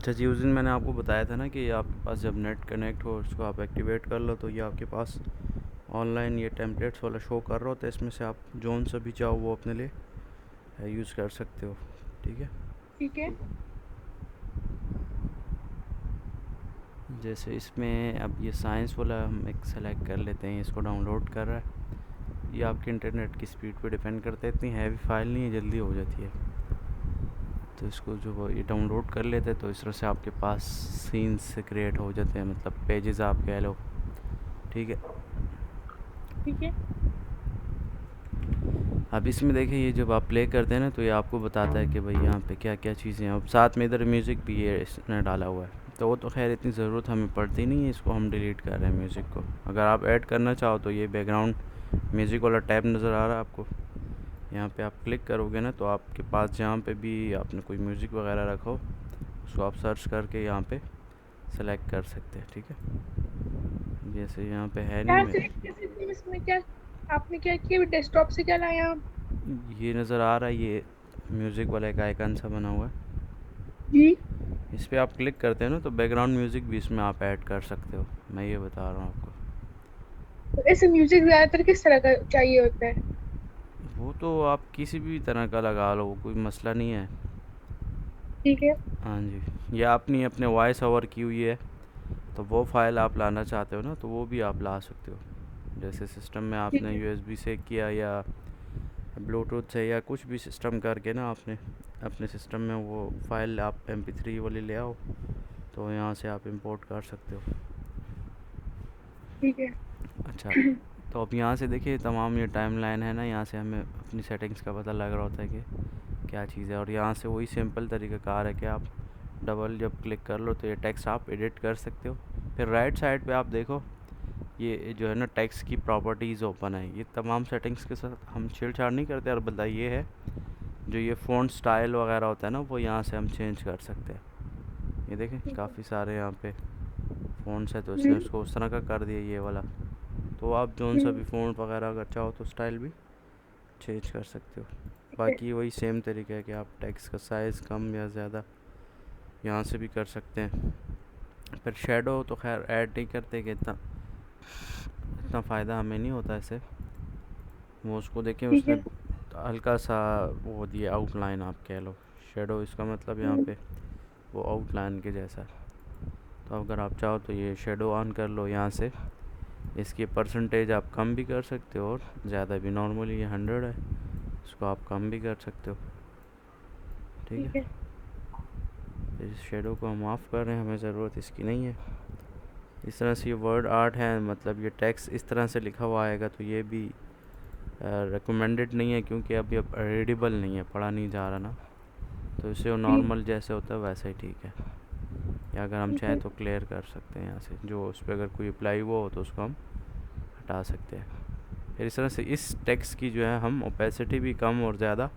अच्छा जी, उस दिन मैंने आपको बताया था ना कि आपके पास जब नेट कनेक्ट हो उसको आप एक्टिवेट कर लो तो ये आपके पास ऑनलाइन ये टेम्पलेट्स वाला शो कर रहा होता है। इसमें से आप जोन सा भी चाहो वो अपने लिए यूज़ कर सकते हो। ठीक है। ठीक है। जैसे इसमें अब ये साइंस वाला हम एक सेलेक्ट कर लेते हैं, इसको डाउनलोड कर रहा है। ये आपके इंटरनेट की स्पीड पे डिपेंड करता है, इतनी हैवी फाइल नहीं है, जल्दी हो जाती है। तो इसको जो वो ये डाउनलोड कर लेते हैं तो इस तरह से आपके पास सीन्स क्रिएट हो जाते हैं, मतलब पेजेस आप कह लो। ठीक है। ठीक है। अब इसमें देखिए ये जब आप प्ले करते हैं ना तो ये आपको बताता है कि भाई यहाँ पे क्या क्या चीज़ें हैं। अब साथ में इधर म्यूज़िक भी ये इसने डाला हुआ है, तो वो तो खैर इतनी ज़रूरत हमें पड़ती नहीं है, इसको हम डिलीट कर रहे हैं म्यूज़िक को। अगर आप ऐड करना चाहो तो ये बैकग्राउंड म्यूज़िक वाला टैब नज़र आ रहा है आपको, यहाँ पे आप क्लिक करोगे ना तो आपके पास जहाँ पे भी आपने कोई म्यूज़िक वगैरह रखा हो उसको आप सर्च करके यहाँ पे सेलेक्ट कर सकते हैं। ठीक है। जैसे यहाँ पे है नहीं क्या मैं, सिलेक्ट कर सकते हैं इसमें? क्या आपने क्या किया, डेस्कटॉप से क्या लाया आप? ये नज़र आ रहा है ये म्यूज़िक वाला एक आइकन सा बना हुआ है, जी। इस पर आप क्लिक करते हैं ना तो बैकग्राउंड म्यूज़िक भी इसमें आप ऐड कर सकते हो, मैं ये बता रहा हूँ आपको। तो ऐसे म्यूजिक ज्यादातर किस तरह का चाहिए होता है? वो तो आप किसी भी तरह का लगा लो, वो कोई मसला नहीं है। ठीक है। हाँ जी, ये आपने अपने वॉइस ओवर की हुई है तो वो फाइल आप लाना चाहते हो ना तो वो भी आप ला सकते हो। जैसे सिस्टम में ठीक आपने है। यूएसबी से किया या ब्लूटूथ से या कुछ भी सिस्टम करके ना आपने अपने सिस्टम में वो फाइल आप MP3 वाली ले आओ तो यहाँ से आप इंपोर्ट कर सकते हो। ठीक है। अच्छा, तो अब यहाँ से देखिए तमाम ये टाइमलाइन है ना, यहाँ से हमें अपनी सेटिंग्स का पता लग रहा होता है कि क्या चीज़ है। और यहाँ से वही सिंपल तरीक़ाकार है कि आप डबल जब क्लिक कर लो तो ये टेक्स्ट आप एडिट कर सकते हो। फिर राइट साइड पे आप देखो ये जो है ना टेक्स्ट की प्रॉपर्टीज़ ओपन है। ये तमाम सेटिंग्स के साथ हम छेड़छाड़ नहीं करते, और बल्कि ये है जो ये फ़ॉन्ट स्टाइल वगैरह होता है ना वो यहाँ से हम चेंज कर सकते हैं। ये देखें ठीक है। काफ़ी सारे यहाँ पे फ़ॉन्ट्स है तो इसने हम्म। उसको उस तरह का कर दिया ये वाला। तो आप जोन सा हम्म। भी फ़ॉन्ट वगैरह अगर चाहो तो स्टाइल भी चेंज कर सकते हो। ठीक है। बाकी वही सेम तरीका है कि आप टेक्स्ट का साइज़ कम या ज़्यादा यहाँ से भी कर सकते हैं। फिर शेडो तो खैर ऐड नहीं करते कि इतना इतना फ़ायदा हमें नहीं होता इससे। वो उसको देखें ठीक उसने है। हल्का सा वो दिया आउटलाइन आप कह लो। शेडो इसका मतलब यहाँ हम्म। पे वो आउटलाइन के जैसा है। तो अगर आप चाहो तो ये शेडो ऑन कर लो यहाँ से। इसकी परसेंटेज आप कम भी कर सकते हो और ज़्यादा भी, नॉर्मली ये 100 है, इसको आप कम भी कर सकते हो। ठीक ठीक है। है। इस शेडो को हम ऑफ़ कर रहे हैं, हमें ज़रूरत इसकी नहीं है। इस तरह से ये वर्ड आर्ट है, मतलब ये टेक्स्ट इस तरह से लिखा हुआ आएगा तो ये भी रिकमेंडेड नहीं है, क्योंकि अब ये रीडेबल नहीं है, पढ़ा नहीं जा रहा ना। तो इसे वो जी। नॉर्मल जैसे होता है वैसा ही ठीक है। या अगर हम ठीक चाहें है। तो क्लियर कर सकते हैं यहाँ से, जो उस पर अगर कोई अप्लाई हुआ हो तो उसको हम हटा सकते हैं। फिर इस तरह से इस टेक्स्ट की जो है हम ओपेसिटी भी कम और ज़्यादा,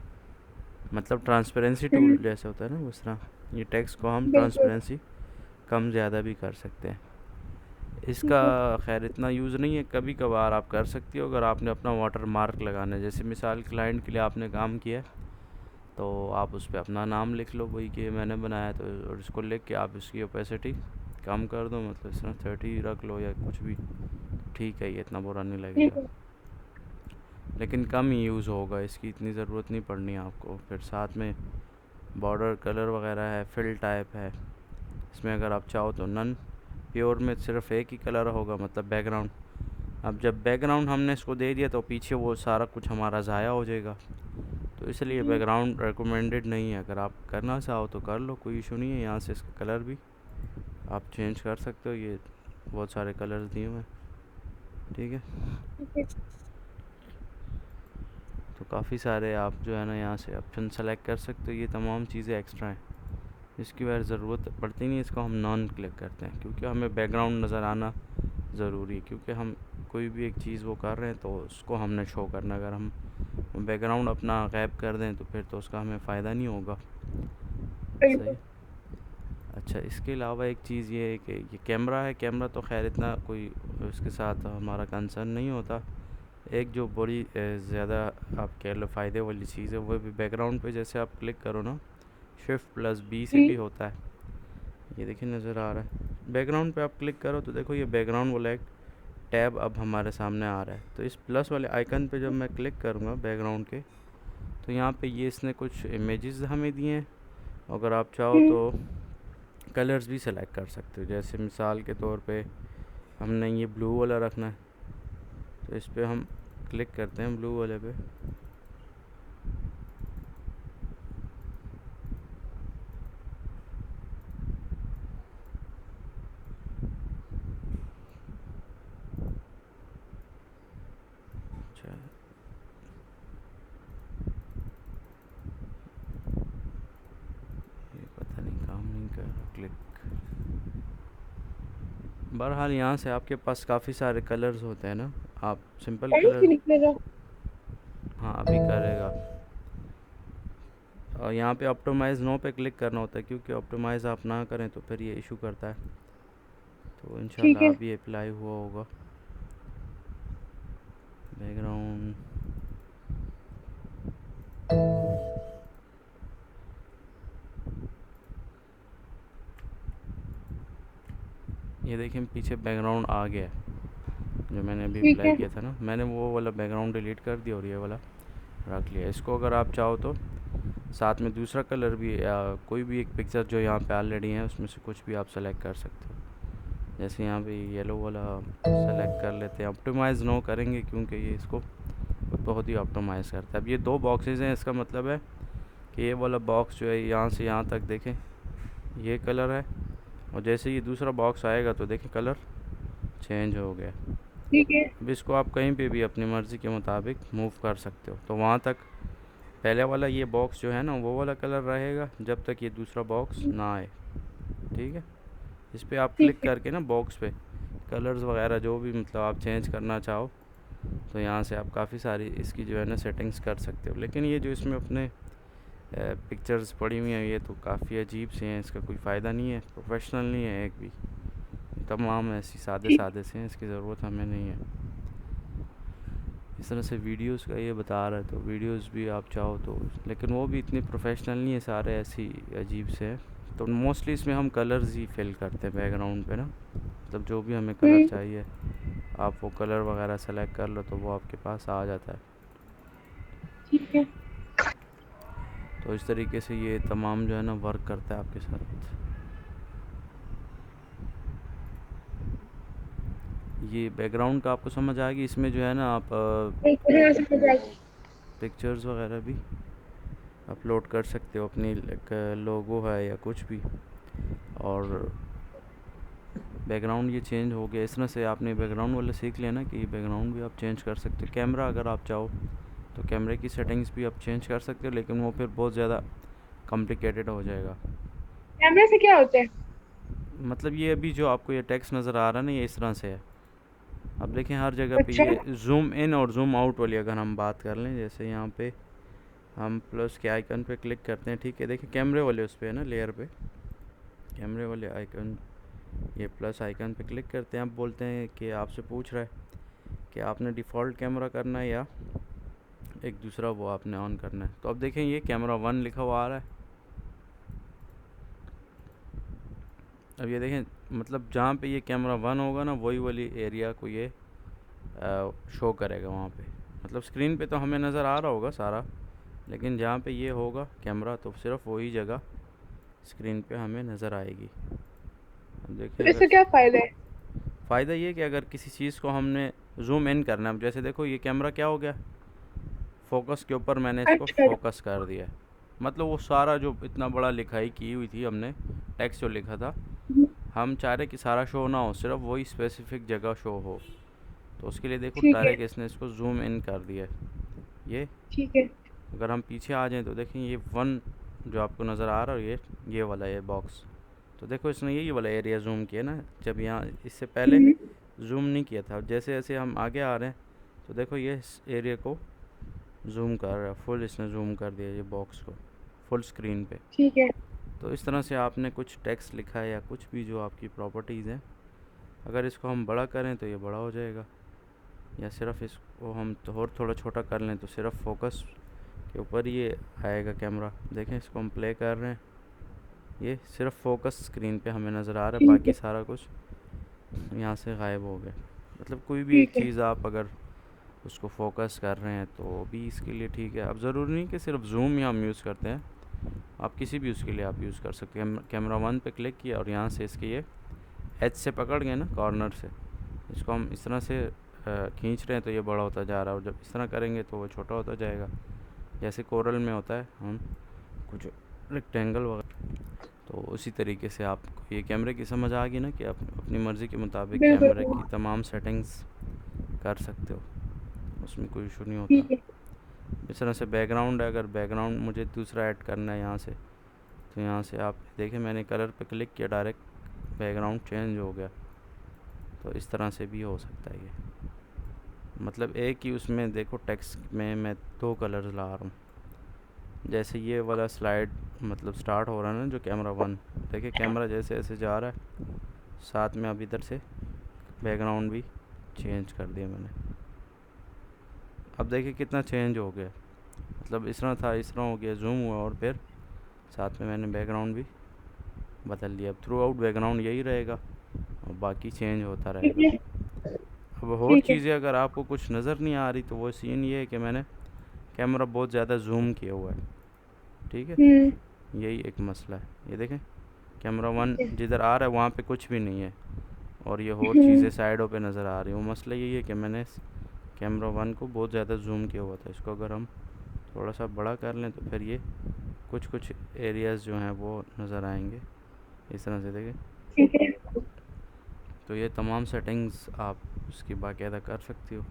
मतलब ट्रांसपेरेंसी टूल हम्म। जैसे होता है ना उस तरह ये टेक्स्ट को हम बिल्कुल। ट्रांसपेरेंसी कम ज़्यादा भी कर सकते हैं। इसका ठीक है। खैर इतना यूज़ नहीं है, कभी कभार आप कर सकती हो अगर आपने अपना वाटर मार्क लगाना है। जैसे मिसाल क्लाइंट के लिए आपने काम किया है तो आप उस पे अपना नाम लिख लो, वही कि मैंने बनाया, तो और इसको लिख के आप इसकी ओपेसिटी कम कर दो, मतलब इस तरह 30 रख लो या कुछ भी। ठीक है, ये इतना बुरा नहीं ठीक लगेगा, है। लेकिन कम ही यूज़ होगा, इसकी इतनी ज़रूरत नहीं पड़नी है आपको। फिर साथ में बॉर्डर कलर वगैरह है, फिल टाइप है, इसमें अगर आप चाहो तो नन, प्योर में सिर्फ एक ही कलर होगा, मतलब बैकग्राउंड। अब जब बैकग्राउंड हमने इसको दे दिया तो पीछे वो सारा कुछ हमारा ज़ाया हो जाएगा, तो इसलिए जी। बैकग्राउंड रिकमेंडेड नहीं है। अगर आप करना चाहो तो कर लो, कोई इशू नहीं है। यहाँ से इसका कलर भी आप चेंज कर सकते हो, ये बहुत सारे कलर्स दिए हुए हैं। ठीक है। ठीक है। तो काफ़ी सारे आप जो है ना यहाँ से ऑप्शन सेलेक्ट कर सकते हो, ये तमाम चीज़ें एक्स्ट्रा हैं, इसकी वजह ज़रूरत पड़ती नहीं। इसको हम नॉन क्लिक करते हैं क्योंकि हमें बैकग्राउंड नज़र आना ज़रूरी है, क्योंकि हम कोई भी एक चीज़ वो कर रहे हैं तो उसको हमने शो करना। अगर हम बैकग्राउंड अपना गायब कर दें तो फिर तो उसका हमें फ़ायदा नहीं होगा। सही। बिल्कुल। अच्छा, इसके अलावा एक चीज़ ये है कि ये कैमरा है, कैमरा तो खैर इतना कोई इसके साथ हमारा कंसर्न नहीं होता। एक जो बड़ी ज़्यादा आप कह लो फ़ायदे वाली चीज़ है वो भी बैकग्राउंड पे जैसे आप क्लिक करो ना, Shift+B से जी। भी होता है। ये देखिए नज़र आ रहा है। बैकग्राउंड पे आप क्लिक करो तो देखो ये बैकग्राउंड वाला एक टैब अब हमारे सामने आ रहा है। तो इस प्लस वाले आइकन पे जब मैं क्लिक करूँगा बैकग्राउंड के, तो यहाँ पे ये इसने कुछ इमेजेस हमें दिए हैं। अगर आप चाहो हम्म। तो कलर्स भी सेलेक्ट कर सकते हो। जैसे मिसाल के तौर पे हमने ये ब्लू वाला रखना है, तो इस पे हम क्लिक करते हैं ब्लू वाले पे। अच्छा, ये पता नहीं काम नहीं कर रहा क्लिक। बहरहाल यहाँ से आपके पास काफ़ी सारे कलर्स होते हैं ना, आप सिंपल कहीं से कलर। निकलेगा? हाँ अभी करेगा। और यहाँ पे ऑप्टिमाइज़ नो पे क्लिक करना होता है, क्योंकि ऑप्टिमाइज़ आप ना करें तो फिर ये इशू करता है। तो ठीक इंशाल्लाह है। अभी अप्लाई हुआ होगा। बैकग्राउंड, ये देखिए पीछे बैकग्राउंड आ गया है। जो मैंने अभी ठीक अप्लाई है। किया था ना, मैंने वो वाला बैकग्राउंड डिलीट कर दिया और ये वाला रख लिया। इसको अगर आप चाहो तो साथ में दूसरा कलर भी, या कोई भी एक पिक्चर जो यहाँ पे ऑलरेडी है उसमें से कुछ भी आप सेलेक्ट कर सकते हो। जैसे यहाँ पे येलो वाला सेलेक्ट कर लेते हैं। ऑप्टिमाइज़ नो करेंगे क्योंकि ये इसको बहुत ही ऑप्टिमाइज़ करता है। अब ये दो बॉक्सेस हैं, इसका मतलब है कि ये वाला बॉक्स जो है यहाँ से यहाँ तक देखें ये कलर है, और जैसे ये दूसरा बॉक्स आएगा तो देखें कलर चेंज हो गया। ठीक है। अब इसको आप कहीं पे भी अपनी मर्ज़ी के मुताबिक मूव कर सकते हो। तो वहाँ तक पहले वाला ये बॉक्स जो है ना वो वाला कलर रहेगा जब तक ये दूसरा बॉक्स ना आए। ठीक है, इस पर आप ठीक क्लिक है। करके ना बॉक्स पे कलर्स वगैरह जो भी मतलब आप चेंज करना चाहो, तो यहाँ से आप काफ़ी सारी इसकी जो है ना सेटिंग्स कर सकते हो। लेकिन ये जो इसमें अपने पिक्चर्स पड़ी हुई हैं ये तो काफ़ी अजीब सी हैं, इसका कोई फ़ायदा नहीं है, प्रोफेशनल नहीं है एक भी। तमाम ऐसी सादे ठीक। सादे से हैं, इसकी ज़रूरत हमें नहीं है। इस तरह से वीडियोस का ये बता रहा है, तो वीडियोस भी आप चाहो तो, लेकिन वो भी इतनी प्रोफेशनल नहीं है, सारे ऐसी अजीब से हैं। तो मोस्टली इसमें हम कलर्स ही फिल करते हैं बैकग्राउंड पे ना, मतलब जो भी हमें कलर हम्म। चाहिए आप वो कलर वगैरह सेलेक्ट कर लो तो वो आपके पास आ जाता है। ठीक है। तो इस तरीके से ये तमाम जो है ना वर्क करता है आपके साथ। ये बैकग्राउंड का आपको समझ आएगी। इसमें जो है ना आप हाँ, समझ आ गई। पिक्चर्स वगैरह भी अपलोड कर सकते हो, अपनी लोगो है या कुछ भी। और बैकग्राउंड ये चेंज हो गया। इस तरह से आपने बैकग्राउंड वाला सीख लिया ना कि बैकग्राउंड भी आप चेंज कर सकते हो। कैमरा अगर आप चाहो तो कैमरे की सेटिंग्स भी आप चेंज कर सकते हो, लेकिन वो फिर बहुत ज़्यादा कॉम्प्लिकेटेड हो जाएगा। कैमरे से क्या होता है? मतलब ये अभी जो आपको ये टेक्स्ट नज़र आ रहा है ना ये इस तरह से है। अब देखें हर जगह पे अच्छा। ये जूम इन और जूम आउट वाली अगर हम बात कर लें, जैसे यहाँ पे हम प्लस के आइकन पे क्लिक करते हैं, ठीक है, देखिए कैमरे वाले उस पे है ना लेयर पे, कैमरे वाले आइकन ये प्लस आइकन पे क्लिक करते हैं। आप बोलते हैं कि आपसे पूछ रहा है कि आपने डिफ़ॉल्ट कैमरा करना है या एक दूसरा वो आपने ऑन करना है। तो अब देखें ये कैमरा 1 लिखा हुआ आ रहा है। अब ये देखें मतलब जहाँ पे ये कैमरा 1 होगा ना वही वाली एरिया को ये शो करेगा वहाँ पे। मतलब स्क्रीन पे तो हमें नज़र आ रहा होगा सारा, लेकिन जहाँ पे ये होगा कैमरा तो सिर्फ वही जगह स्क्रीन पे हमें नज़र आएगी। अब देखें तो अगर इसका क्या फायदा है? फ़ायदा ये कि अगर किसी चीज़ को हमने जूम इन करना है, अब जैसे देखो ये कैमरा क्या हो गया, फोकस के ऊपर मैंने इसको अच्छा। फोकस कर दिया है। मतलब वो सारा जो इतना बड़ा लिखाई की हुई थी हमने, टेक्स्ट जो लिखा था, हम चाह रहे कि सारा शो ना हो, सिर्फ वही स्पेसिफिक जगह शो हो। तो उसके लिए देखो ठीक है। डायरेक्ट इसने इसको जूम इन कर दिया है। ये ठीक है। अगर हम पीछे आ जाएं तो देखें ये 1 जो आपको नज़र आ रहा है ये वाला ये बॉक्स, तो देखो इसने यही वाला एरिया जूम किया ना, जब यहाँ इससे पहले हम्म। जूम नहीं किया था। जैसे जैसे हम आगे आ रहे हैं तो देखो ये इस एरिया को जूम कर रहा है, फुल इसने जूम कर दिया ये बॉक्स को फुल स्क्रीन पे। ठीक है। तो इस तरह से आपने कुछ टेक्स्ट लिखा है या कुछ भी जो आपकी प्रॉपर्टीज़ हैं, अगर इसको हम बड़ा करें तो ये बड़ा हो जाएगा, या सिर्फ इसको हम तो और थोड़ा छोटा कर लें तो सिर्फ फोकस के ऊपर ये आएगा कैमरा। देखें इसको हम प्ले कर रहे हैं ये सिर्फ फोकस स्क्रीन पे हमें नज़र आ रहा है, ठीक बाकी है। सारा कुछ यहाँ से गायब हो गया। मतलब कोई भी एक ठीक है। चीज़ आप अगर उसको फोकस कर रहे हैं तो भी इसके लिए ठीक है। अब ज़रूरी नहीं कि सिर्फ जूम ही हम यूज़ करते हैं, आप किसी भी उसके लिए आप यूज़ कर सकते हैं। कैमरा वन पे क्लिक किया और यहाँ से इसके ये एज से पकड़ गए ना, कॉर्नर से, इसको हम इस तरह से खींच रहे हैं तो ये बड़ा होता जा रहा है, और जब इस तरह करेंगे तो वो छोटा होता जाएगा। जैसे कोरल में होता है हम कुछ रेक्टेंगल वगैरह, तो उसी तरीके से आपको ये कैमरे की समझ आ गई ना कि आप अपनी मर्ज़ी के मुताबिक बिल्कुल। कैमरे की तमाम सेटिंग्स कर सकते हो, उसमें कोई इशू नहीं होता। ठीक है। इस तरह से बैकग्राउंड है, अगर बैकग्राउंड मुझे दूसरा ऐड करना है यहाँ से, तो यहाँ से आप देखें मैंने कलर पे क्लिक किया, डायरेक्ट बैकग्राउंड चेंज हो गया। तो इस तरह से भी हो सकता है ये, मतलब एक ही उसमें देखो टेक्स्ट में मैं दो कलर्स ला रहा हूँ। जैसे ये वाला स्लाइड मतलब स्टार्ट हो रहा है ना जो कैमरा वन, देखिए कैमरा जैसे जैसे जा रहा है, साथ में अब इधर से बैकग्राउंड भी चेंज कर दिया मैंने। अब देखिए कितना चेंज हो गया, मतलब इस तरह था, इस तरह हो गया, जूम हुआ और फिर साथ में मैंने बैकग्राउंड भी बदल दिया। अब थ्रू आउट बैकग्राउंड यही रहेगा और बाकी चेंज होता ठीक रहेगा। है। अब और ठीक है। चीज़ें अगर आपको कुछ नज़र नहीं आ रही तो वो सीन ये है कि मैंने कैमरा बहुत ज़्यादा जूम किया हुआ है, ठीक है, हम्म। यही एक मसला है। ये देखें कैमरा वन ठीक है। जिधर आ रहा है वहाँ पे कुछ भी नहीं है, और ये और हम्म। चीज़ें साइडों पे नज़र आ रही हैं। वो मसला यही है कि मैंने कैमरा वन को बहुत ज़्यादा जूम किया हुआ था। इसको अगर हम थोड़ा सा बड़ा कर लें तो फिर ये कुछ कुछ एरियाज़ जो हैं वो नज़र आएंगे इस तरह से, देखें। ठीक है। तो ये तमाम सेटिंग्स आप उसकी बाकायदा कर सकती हो।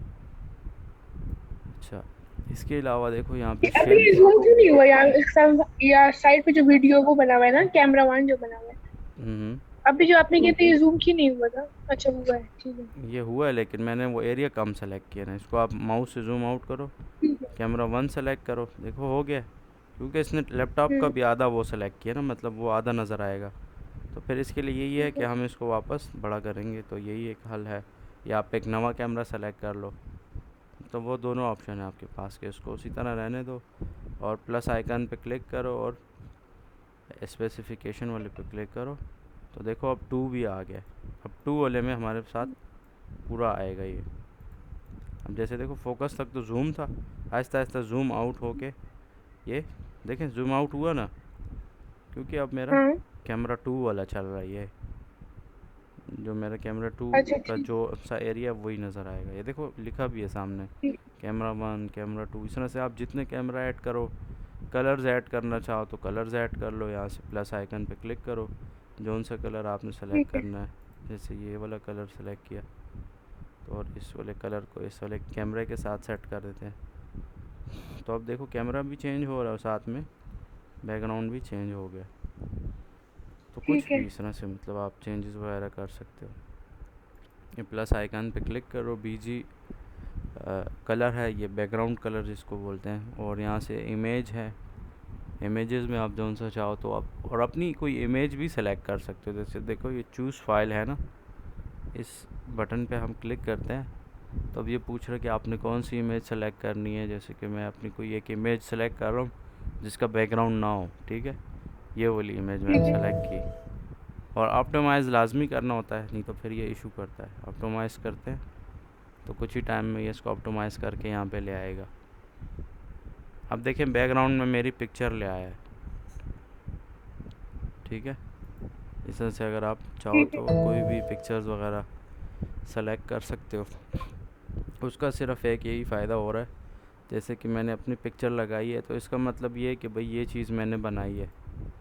अच्छा, इसके अलावा देखो यहाँ पे अभी शेप। ये जूम क्यों नहीं हुआ यार? या साइड पे जो वीडियो वो बना हुआ है ना, कैमरा वन जो बना हुआ है, हम्म। अभी जो आपने किया था ये जूम क्यों नहीं हुआ था? अच्छा हुआ है, ठीक है। ये हुआ है लेकिन मैंने वो एरिया कम सेलेक्ट किया ना। इसको आप माउस से जूम आउट करो, ठीक है। कैमरा वन सेलेक्ट करो, देखो हो गया। क्योंकि इसने लैपटॉप का हम्म। भी आधा वो सेलेक्ट किया ना, मतलब वो आधा नज़र आएगा। तो फिर इसके लिए यही है ठीक कि है। हम इसको वापस बड़ा करेंगे, तो यही एक हल है। या आप एक नवा कैमरा सेलेक्ट कर लो, तो वो दोनों ऑप्शन है आपके पास कि उसको उसी तरह रहने दो और प्लस आइकन पे क्लिक करो और स्पेसिफिकेशन वाले पे क्लिक करो। तो देखो अब टू भी आ गया। अब टू वाले में हमारे साथ पूरा आएगा ये। अब जैसे देखो फोकस तक तो जूम था, आहिस्ता आहिस्ता जूम आउट होके ये देखें जूम आउट हुआ ना, क्योंकि अब मेरा हाँ। कैमरा टू वाला चल रहा है। ये जो मेरा कैमरा टू अच्छा। का ठीक। जो सा एरिया वही नज़र आएगा। ये देखो लिखा भी है सामने ठीक। Camera one camera two. इस तरह से आप जितने कैमरा ऐड करो, कलर्स ऐड करना चाहो तो कलर्स ऐड कर लो, यहाँ से प्लस आइकन पे क्लिक करो, जौन सा कलर आपने सेलेक्ट ठीक है। करना है। जैसे ये वाला कलर सेलेक्ट किया तो और इस वाले कलर को इस वाले कैमरे के साथ सेट कर देते हैं। तो अब देखो कैमरा भी चेंज हो रहा है, साथ में बैकग्राउंड भी चेंज हो गया। तो कुछ ठीक है। भी इस तरह से मतलब आप चेंजेस वगैरह कर सकते हो। ये प्लस आइकन पे क्लिक करो, बीजी कलर है ये, बैकग्राउंड कलर जिसको बोलते हैं, और यहाँ से इमेज है, इमेजेस में आप जौन सा चाहो तो आप और अपनी कोई इमेज भी सेलेक्ट कर सकते हो। जैसे देखो ये चूज़ फाइल है ना, इस बटन पे हम क्लिक करते हैं तो अब ये पूछ रहा है कि आपने कौन सी इमेज सेलेक्ट करनी है। जैसे कि मैं अपनी कोई एक इमेज सेलेक्ट कर रहा हूँ जिसका बैकग्राउंड ना हो, ठीक है, ये वाली इमेज मैंने ठीक है। सेलेक्ट की। और ऑप्टिमाइज़ लाजमी करना होता है, नहीं तो फिर ये इशू करता है। ऑप्टिमाइज़ करते हैं तो कुछ ही टाइम में ये इसको ऑप्टिमाइज़ करके यहाँ पे ले आएगा। अब देखें बैकग्राउंड में मेरी पिक्चर ले आया है, ठीक है। इस तरह से अगर आप चाहो ठीक तो है। कोई भी पिक्चर्स वगैरह सेलेक्ट कर सकते हो। उसका सिर्फ एक यही फ़ायदा हो रहा है, जैसे कि मैंने अपनी पिक्चर लगाई है तो इसका मतलब ये है कि भाई ये चीज़ मैंने बनाई है,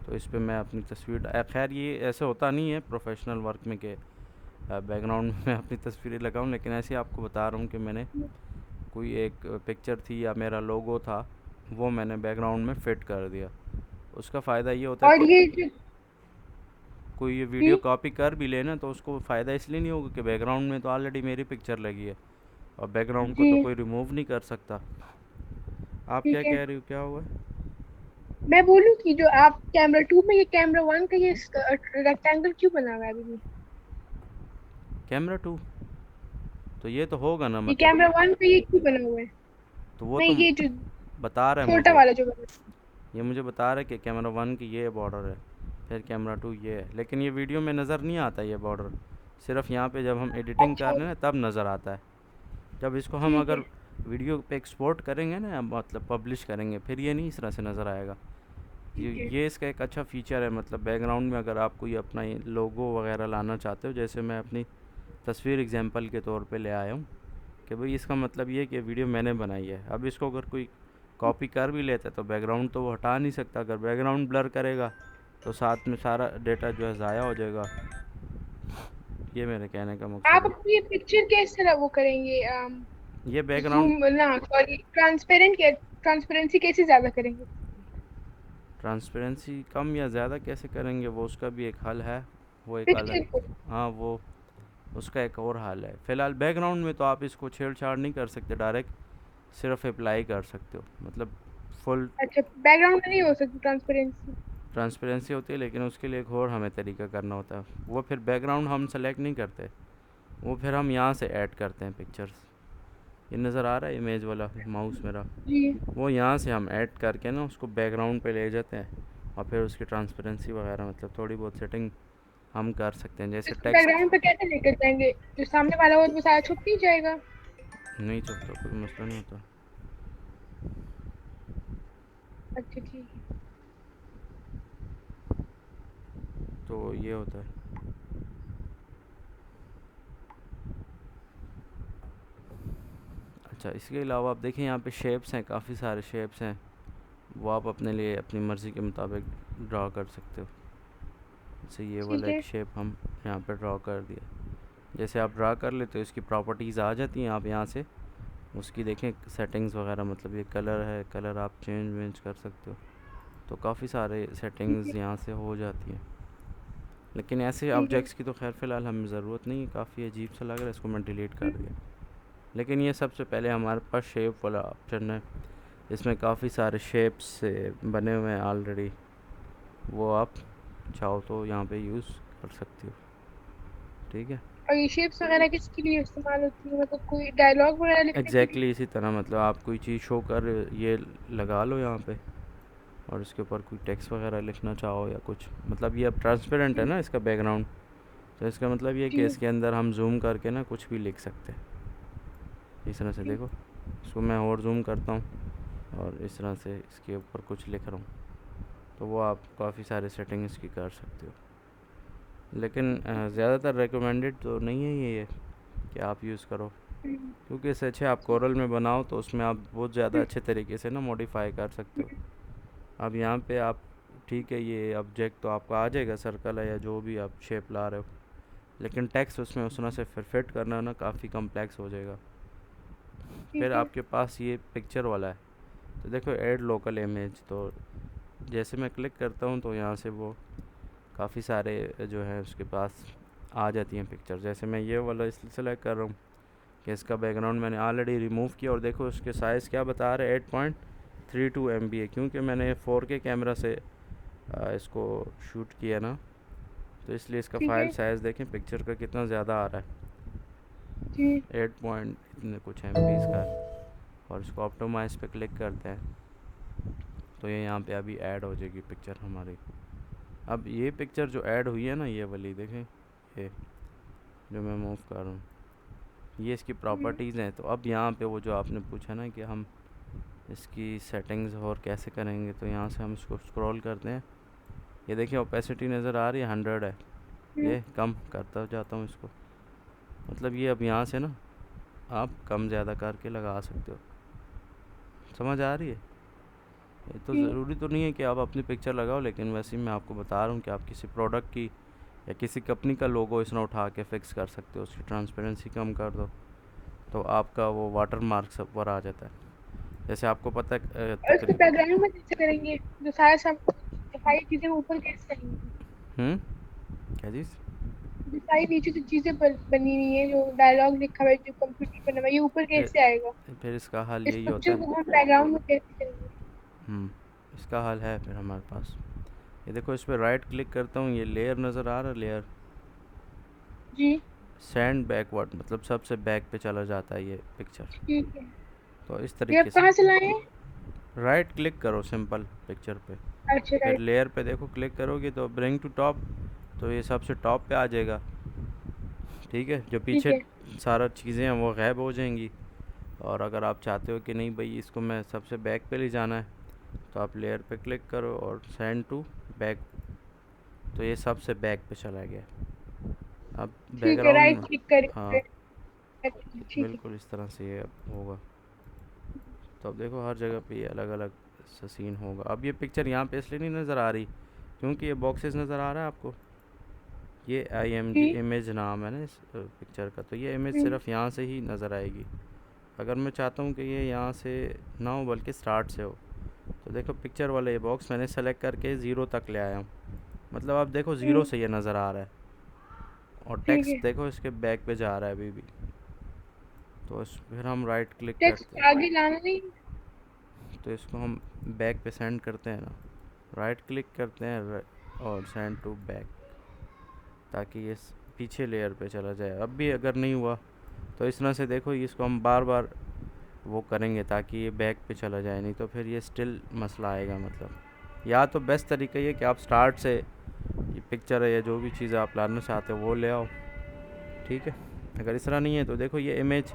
तो इस पे मैं अपनी तस्वीर खैर ये ऐसे होता नहीं है प्रोफेशनल वर्क में कि बैकग्राउंड में मैं अपनी तस्वीरें लगाऊं, लेकिन ऐसे ही आपको बता रहा हूँ कि मैंने कोई एक पिक्चर थी या मेरा लोगो था, वो मैंने बैकग्राउंड में फ़िट कर दिया। उसका फ़ायदा ये होता है और ये जो कोई ये वीडियो जी। कॉपी कर भी लेना तो उसको फ़ायदा इसलिए नहीं होगा कि बैकग्राउंड में तो ऑलरेडी मेरी पिक्चर लगी है और बैकग्राउंड को जी। तो कोई रिमूव नहीं कर सकता। आप क्या ठीक है। कह रही हो, क्या हुआ? मैं बोलूँ कि जो आप कैमरा टू में, ये कैमरा वन का ये रेक्टेंगल क्यों बना हुआ है अभी भी? कैमरा टू तो ये तो होगा ना, ये मतलब कैमरा वन का ये क्यों बना हुआ है? तो वो नहीं, तो ये जो बता रहा है छोटा मुझे, वाला जो बना ये मुझे बता रहा है कि कैमरा वन की ये बॉर्डर है। फिर कैमरा 2 ये है, लेकिन ये वीडियो में नज़र नहीं आता ये बॉर्डर, सिर्फ यहाँ पे जब हम एडिटिंग कर अच्छा, रहे हैं ना तब नज़र आता है। जब इसको हम ठीक अगर है। वीडियो पे एक्सपोर्ट करेंगे ना, मतलब पब्लिश करेंगे, फिर ये नहीं इस तरह से नज़र आएगा। ठीक है। ये इसका एक अच्छा फ़ीचर है, मतलब बैकग्राउंड में अगर आप कोई अपना लोगो वगैरह लाना चाहते हो, जैसे मैं अपनी तस्वीर एग्जांपल के तौर पे ले आया हूँ कि भाई इसका मतलब ये है कि वीडियो मैंने बनाई है। अब इसको अगर कोई कॉपी कर भी लेता है तो बैकग्राउंड तो वो हटा नहीं सकता, अगर बैकग्राउंड ब्लर करेगा तो साथ में सारा डेटा जो है ज़ाया हो जाएगा। ये मेरे कहने का मकसद आप है। अपनी पिक्चर किस तरह वो करेंगे, ये बैकग्राउंड जूम ना, सॉरी, ट्रांसपेरेंसी कैसे ज्यादा करेंगे? ट्रांसपेरेंसी कम या ज़्यादा कैसे करेंगे, वो उसका भी एक हल है, वो एक हल है। पिक्चर को। हाँ, वो उसका एक और हल है। फ़िलहाल बैकग्राउंड में तो आप इसको छेड़छाड़ नहीं कर सकते, डायरेक्ट सिर्फ अप्लाई कर सकते हो, मतलब फुल अच्छा, बैकग्राउंड में नहीं हो सकती ट्रांसपेरेंसी? ट्रांसपेरेंसी होती है, लेकिन उसके लिए एक और हमें तरीका करना होता है। वो फिर बैकग्राउंड हम सेलेक्ट नहीं करते, वो फिर हम यहाँ से ऐड करते हैं पिक्चर्स। ये नज़र आ रहा है इमेज वाला माउस मेरा, जी। वो यहाँ से हम ऐड करके ना उसको बैकग्राउंड पे ले जाते हैं, और फिर उसकी ट्रांसपेरेंसी वगैरह मतलब थोड़ी बहुत सेटिंग हम कर सकते हैं, जैसे इसको टेक्स्ट। बैकग्राउंड पे कैसे लेकर जाएंगे? जो सामने वाला हो वो सारा छुप नहीं जाएगा? नहीं चलता, कोई मसला नहीं होता। अच्छा, ठीक है। तो ये होता है। अच्छा, इसके अलावा आप देखें यहाँ पे शेप्स हैं, काफ़ी सारे शेप्स हैं, वो आप अपने लिए अपनी मर्ज़ी के मुताबिक ड्रा कर सकते हो। जैसे ये ठीक वाला एक है। शेप हम यहाँ पे ड्रा कर दिया, जैसे आप ड्रा कर लेते हो इसकी प्रॉपर्टीज़ आ जाती हैं, आप यहाँ से उसकी देखें सेटिंग्स वगैरह, मतलब ये कलर है, कलर आप चेंज वेंज कर सकते हो। तो काफ़ी सारे ठीक है। सेटिंग्स यहाँ से हो जाती हैं। लेकिन ऐसे ठीक है। ऑब्जेक्ट्स की तो खैर फ़िलहाल हमें ज़रूरत नहीं है, काफ़ी अजीब सा लग रहा है, इसको मैं डिलीट कर दिया। लेकिन ये सबसे पहले हमारे पास शेप वाला ऑप्शन है, इसमें काफ़ी सारे शेप्स से बने हुए हैं ऑलरेडी, वो आप चाहो तो यहाँ पे यूज़ कर सकते हो। ठीक है। और ये शेप्स वगैरह किसके लिए इस्तेमाल होती है, मतलब कोई डायलॉग वगैरह लिखने के लिए? एग्जैक्टली इसी तरह, मतलब आप कोई चीज़ शो कर रहे हो, ये लगा लो यहाँ पे, और इसके ऊपर कोई टेक्स्ट वगैरह लिखना चाहो या कुछ, मतलब ये अब ट्रांसपेरेंट है जी। ना इसका बैकग्राउंड, तो इसका मतलब ये है जी। कि इसके अंदर हम जूम करके ना कुछ भी लिख सकते हैं। इस तरह से जी। देखो, इसको मैं और जूम करता हूँ और इस तरह से इसके ऊपर कुछ लिख रहा हूँ, तो वो आप काफ़ी सारे सेटिंग इसकी कर सकते हो। लेकिन ज़्यादातर रिकमेंडेड तो नहीं है ये कि आप यूज़ करो, हम्म, क्योंकि इससे अच्छे आप जी। कोरल में बनाओ तो उसमें आप बहुत ज़्यादा हम्म, अच्छे तरीके से ना मॉडिफाई कर सकते हो। हम्म, अब यहाँ पे आप, ठीक है, ये ऑब्जेक्ट तो आपका आ जाएगा, सर्कल है या जो भी आप शेप ला रहे हो, लेकिन टेक्स्ट उसमें उस तरह से फिर फिट करना ना काफ़ी कम्प्लेक्स हो जाएगा। फिर ठीक है। आपके पास ये पिक्चर वाला है, तो देखो ऐड लोकल इमेज, तो जैसे मैं क्लिक करता हूँ तो यहाँ से वो काफ़ी सारे जो है उसके पास आ जाती हैं पिक्चर। जैसे मैं ये वाला इसलिए सेलेक्ट कर रहा हूँ कि इसका बैकग्राउंड मैंने ऑलरेडी रिमूव किया, और देखो उसके साइज़ क्या बता रहे हैं, 8.32 MB है, क्योंकि मैंने 4K कैमरा से इसको शूट किया ना, तो इसलिए इसका ठीक फ़ाइल है। साइज़ देखें पिक्चर का कितना ज़्यादा आ रहा जी। है, 8 पॉइंट इतने कुछ MB इसका है। और इसको ऑप्टिमाइज़ पे क्लिक करते हैं तो ये यहाँ पे अभी ऐड हो जाएगी पिक्चर हमारी। अब ये पिक्चर जो ऐड हुई है ना, ये वाली देखें, ये जो मैं मूव कर रहा हूँ, ये इसकी हम्म, प्रॉपर्टीज़ हैं। तो अब यहाँ पे वो जो आपने पूछा ना कि हम इसकी सेटिंग्स और कैसे करेंगे, तो यहाँ से हम इसको स्क्रॉल करते हैं, ये देखिए ओपेसिटी नज़र आ रही है, 100 है। हम्म, ये कम करता जाता हूँ इसको, मतलब ये अब यहाँ से ना आप कम ज़्यादा करके लगा सकते हो। समझ आ रही है? ये तो जी। ज़रूरी तो नहीं है कि आप अपनी पिक्चर लगाओ, लेकिन वैसे ही मैं आपको बता रहा हूँ कि आप किसी प्रोडक्ट की या किसी कंपनी का लोगो इसमें उठा के फिक्स कर सकते हो, उसकी ट्रांसपेरेंसी कम कर दो तो आपका वो वाटर मार्क सब पर आ जाता है। जैसे आपको पता है और इसको तकरीब। बैकग्राउंड में कैसे करेंगे? जो सारा सारी चीजें ऊपर कैसे आएंगी? क्या चीज़? जो सारी नीचे जो चीजें बनी हुई है, जो डायलॉग लिखा हुआ है, जो कंप्यूटर बना हुआ है, ये ऊपर फिर कैसे आएगा? फिर इसका हल इस यही होता पिक्चर है। को हम बैकग्राउंड में कैसे करेंगे? हम्म इसका हल है फिर हमारे पास। ये देखो, इस पर राइट क्लिक करता हूँ, ये लेयर नज़र आ रहा है, लेयर जी। सेंड बैकवर्ड, मतलब सबसे बैक पे चला जाता है ये पिक्चर। ठीक है। तो इस ये आप तरीके से कहाँ से लाए हैं? राइट क्लिक करो सिंपल पिक्चर पे, अच्छा फिर राइट। लेयर पे देखो क्लिक करोगे तो ब्रिंग टू टॉप, तो ये सबसे टॉप पे आ जाएगा। ठीक है, जो ठीक पीछे है। सारा चीज़ें हैं वो गायब हो जाएंगी। और अगर आप चाहते हो कि नहीं भाई इसको मैं सबसे बैक पे ले जाना है, तो आप लेयर पे क्लिक करो और सेंड टू बैक, तो ये सबसे बैक पे चला गया। अब ठीक है, राइट बैकग्राउंड, क्लिक करें। हाँ ठीक है। बिल्कुल इस तरह से ये होगा। तो अब देखो हर जगह पे ये अलग अलग सा सीन होगा। अब ये पिक्चर यहाँ पे इसलिए नहीं नज़र आ रही क्योंकि ये बॉक्सेस नज़र आ रहा है आपको, ये I M G ji. Image नाम है ना इस पिक्चर का, तो ये इमेज हम्म, सिर्फ यहाँ से ही नज़र आएगी। अगर मैं चाहता हूँ कि ये यहाँ से ना हो बल्कि स्टार्ट से हो, तो देखो पिक्चर वाला ये बॉक्स मैंने सेलेक्ट करके ज़ीरो तक ले आया हूँ, मतलब अब देखो ज़ीरो हम्म, से ये नज़र आ रहा है। और ठीक टेक्स्ट है। देखो इसके बैक पे जा रहा है अभी भी। तो फिर हम राइट क्लिक करते टेक्स्ट हैं, आगे लाना नहीं। तो इसको हम बैक पे सेंड करते हैं ना, राइट क्लिक करते हैं और सेंड टू बैक, ताकि ये पीछे लेयर पे चला जाए। अब भी अगर नहीं हुआ तो इस तरह से देखो इसको हम बार बार वो करेंगे ताकि ये बैक पे चला जाए, नहीं तो फिर ये स्टिल मसला आएगा। मतलब या तो बेस्ट तरीका ये कि आप स्टार्ट से ये पिक्चर है या जो भी चीज़ आप लाना चाहते हो वो ले आओ। ठीक है, अगर इस तरह नहीं है तो देखो ये इमेज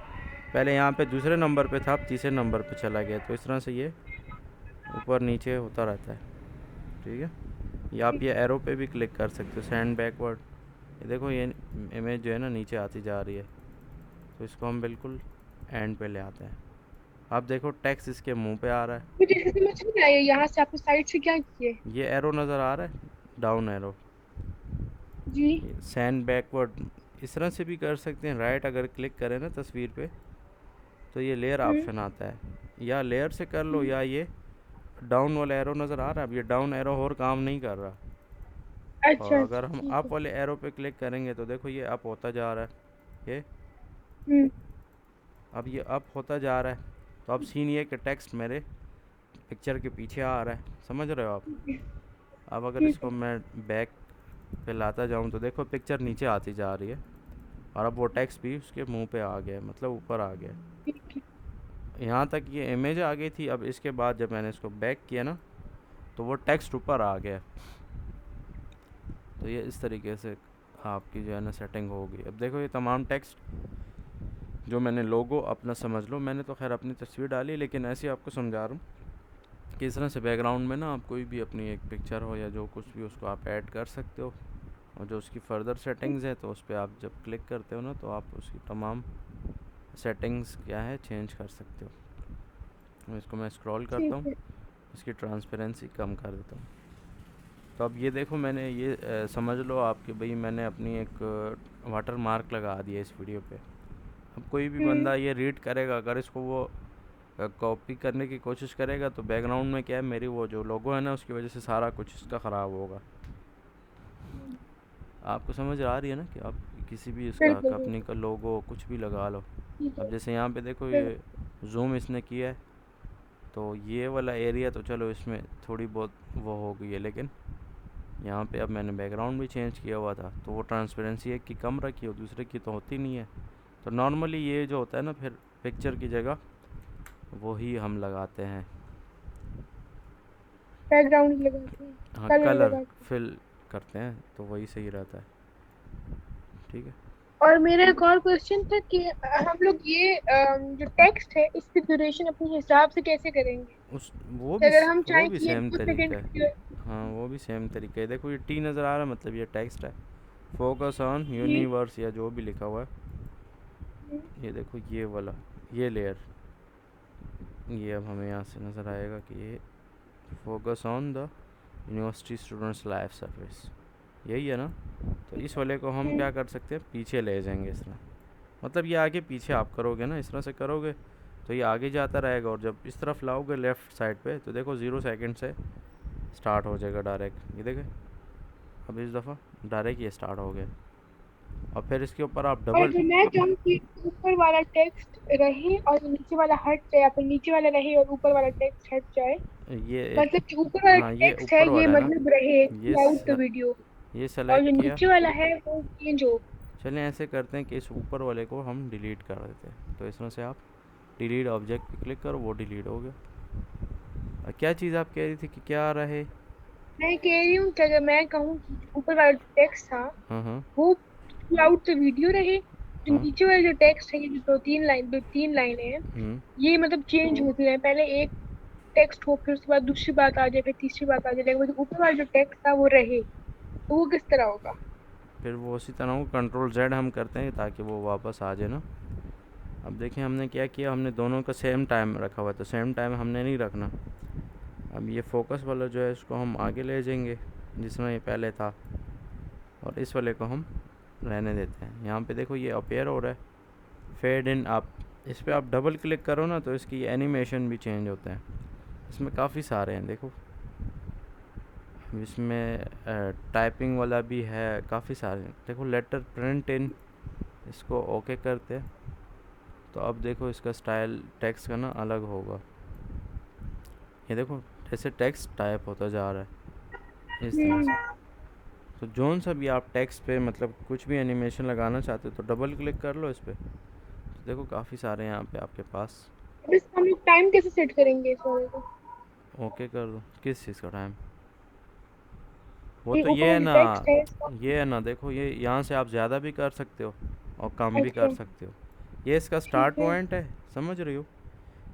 पहले यहाँ पे दूसरे नंबर पे था, अब तीसरे नंबर पे चला गया, तो इस तरह से ये ऊपर नीचे होता रहता है। ठीक है, या आप ये एरो पे भी क्लिक कर सकते हो सेंड बैकवर्ड। ये देखो ये इमेज जो है ना नीचे आती जा रही है, तो इसको हम बिल्कुल एंड पे ले आते हैं। आप देखो टैक्स इसके मुंह पे आ रहा है, मुझे ऐसे समझ नहीं आया, यहाँ से आपने साइड से क्या किए? ये एरो नज़र आ रहा है डाउन एरो, जी। सेंड बैकवर्ड इस तरह से भी कर सकते हैं। राइट अगर क्लिक करें ना तस्वीर पे तो ये लेयर हम्म, ऑप्शन आता है, या लेयर से कर लो हम्म, या ये डाउन वाला एरो नज़र आ रहा है, अब ये डाउन एरो और काम नहीं कर रहा। और अच्छा अगर अच्छा हम ठीक है। अप वाले एरो पे क्लिक करेंगे तो देखो ये अप होता जा रहा है ये, हम्म, अब ये अप होता जा रहा है। तो अब सीन ये कि टेक्स्ट मेरे पिक्चर के पीछे आ रहा है, समझ रहे हो आप। ठीक है। अब अगर ठीक इसको है। मैं बैक पे लाता जाऊं तो देखो पिक्चर नीचे आती जा रही है, और अब वो टेक्स्ट भी उसके मुंह पे आ गया है, मतलब ऊपर आ गया है। ठीक है। यहाँ तक ये इमेज आ गई थी, अब इसके बाद जब मैंने इसको बैक किया ना तो वो टेक्स्ट ऊपर आ गया। तो ये इस तरीके से आपकी जो है ना सेटिंग होगी। अब देखो ये तमाम टेक्स्ट जो मैंने लोगो अपना समझ लो, मैंने तो खैर अपनी तस्वीर डाली, लेकिन ऐसे आपको समझा रहा हूँ कि इस तरह से बैकग्राउंड में ना आप कोई भी अपनी एक पिक्चर हो या जो कुछ भी उसको आप ऐड कर सकते हो। और जो उसकी फ़र्दर सेटिंग्स है तो उस पर आप जब क्लिक करते हो ना तो आप उसकी तमाम सेटिंग्स क्या है चेंज कर सकते हो। इसको मैं स्क्रॉल करता ठीक हूँ, है। इसकी ट्रांसपेरेंसी कम कर देता हूँ। तो अब ये देखो मैंने ये समझ लो आप कि भाई मैंने अपनी एक वाटर मार्क लगा दिया इस वीडियो पे। अब कोई भी हम्म, बंदा ये रीड करेगा, अगर इसको वो कॉपी करने की कोशिश करेगा तो बैकग्राउंड में क्या है मेरी वो जो लोगो है ना उसकी वजह से सारा कुछ इसका ख़राब होगा। आपको समझ आ रही है ना कि आप किसी भी इसका बिल्कुल बिल्कुल। कंपनी का लोगो कुछ भी लगा लो। ठीक अब है। जैसे यहाँ पे देखो फिर ये जूम इसने किया है, तो ये वाला एरिया तो चलो इसमें थोड़ी बहुत वो हो गई है, लेकिन यहाँ पे अब मैंने बैकग्राउंड भी चेंज किया हुआ था तो वो ट्रांसपेरेंसी एक की कम रखी और दूसरे की तो होती नहीं है। तो नॉर्मली ये जो होता है ना फिर पिक्चर की जगह वही हम लगाते हैं। बैकग्राउंड लगाते हैं। हाँ कलर कलर लगाते हैं। फिल करते हैं तो वही सही रहता है। ठीक है, और मेरा एक और क्वेश्चन था कि हम लोग ये जो टेक्स्ट है इसकी ड्यूरेशन अपने हिसाब से कैसे करेंगे? उस वो कि भी अगर हम वो चाहें भी कि ये सेम 2 सेकंड तरीका की है। हाँ वो भी सेम तरीका है, देखो ये टी नज़र आ रहा है मतलब ये टेक्स्ट है, फोकस ऑन जी। यूनिवर्स या जो भी लिखा हुआ है। ये देखो ये वाला ये लेयर, ये अब हमें यहाँ से नज़र आएगा कि ये focus on the university students life service, यही है ना। तो इस वाले को हम क्या कर सकते हैं पीछे ले जाएंगे इस तरह, मतलब ये आगे पीछे आप करोगे ना इस तरह से करोगे तो ये आगे जाता रहेगा, और जब इस तरफ लाओगे लेफ़्ट साइड पे तो देखो 0 सेकंड से स्टार्ट हो जाएगा डायरेक्ट। ये देखें अब इस दफ़ा डायरेक्ट ये स्टार्ट हो गया, और फिर इसके ऊपर आप और डबल अगर मैं चाहूँ कि ऊपर वाला टेक्स्ट रहे और नीचे वाला हट जाए, या फिर नीचे वाला रहे और ऊपर वाला टेक्स्ट हट जाए, ये मतलब कि ऊपर वाला हाँ ये टेक्स्ट है ऊपर ये वाला है ना, मतलब रहे ये थ्रू आउट द वीडियो, ये और जो सेलेक्ट किया। नीचे वाला है वो चेंज हो। चलें ऐसे करते हैं कि इस ऊपर वाले को हम डिलीट कर देते हैं, तो इस तरह से आप डिलीट ऑब्जेक्ट पे क्लिक करो वो डिलीट हो गया। क्या चीज़ आप कह रही थी कि क्या रहे? मैं कह रही हूँ कि अगर मैं कहूँ कि ऊपर वाला जो टेक्स्ट था हाँ हाँ। वो थ्रू आउट द वीडियो रहे, जो हाँ। नीचे वाला जो टेक्स्ट है, ये जो दो तीन लाइनें हैं, हम्म। ये मतलब चेंज होती रहे। पहले एक टेक्स्ट हो, फिर उसके बाद दूसरी बात आ जाए, फिर तीसरी बात आ जाए, लेकिन वो जो ऊपर वाला जो टेक्स्ट था वो रहे, तो वो किस तरह होगा? फिर वो उसी तरह को कंट्रोल जेड हम करते हैं ताकि वो वापस आ जाए ना। अब देखें हमने क्या किया, हमने दोनों का सेम टाइम रखा हुआ है, तो सेम टाइम हमने नहीं रखना। अब ये फोकस वाला जो है इसको हम आगे ले जाएंगे जिसमें ये पहले था, और इस वाले को हम रहने देते हैं। यहाँ पे देखो ये अपेयर हो रहा है फेड इन अप, इस पर आप डबल क्लिक करो ना तो इसकी एनिमेशन भी चेंज होते हैं। इसमें काफ़ी सारे हैं देखो, इसमें टाइपिंग वाला भी है, काफ़ी सारे हैं। देखो लेटर प्रिंट इन, इसको ओके करते हैं तो अब देखो इसका स्टाइल टेक्स्ट का ना अलग होगा। ये देखो जैसे टेक्स्ट टाइप होता जा रहा है इस तरह से। हम्म। तो जोन सा भी आप टेक्स्ट पे मतलब कुछ भी एनिमेशन लगाना चाहते हो तो डबल क्लिक कर लो इस पर, तो देखो काफ़ी सारे हैं यहाँ पे आपके पास। अब इसका हम लोग टाइम कैसे सेट करेंगे इस वाले को? ओके कर दो, किस चीज़ का टाइम? वो ये तो ऊपर ये है वाला जो ना, टेक्स्ट है इसका। ये है ना, देखो ये यहाँ से आप ज़्यादा भी कर सकते हो और कम भी कर अच्छा। सकते हो। ये इसका स्टार्ट ठीक है। पॉइंट है, समझ रही हो?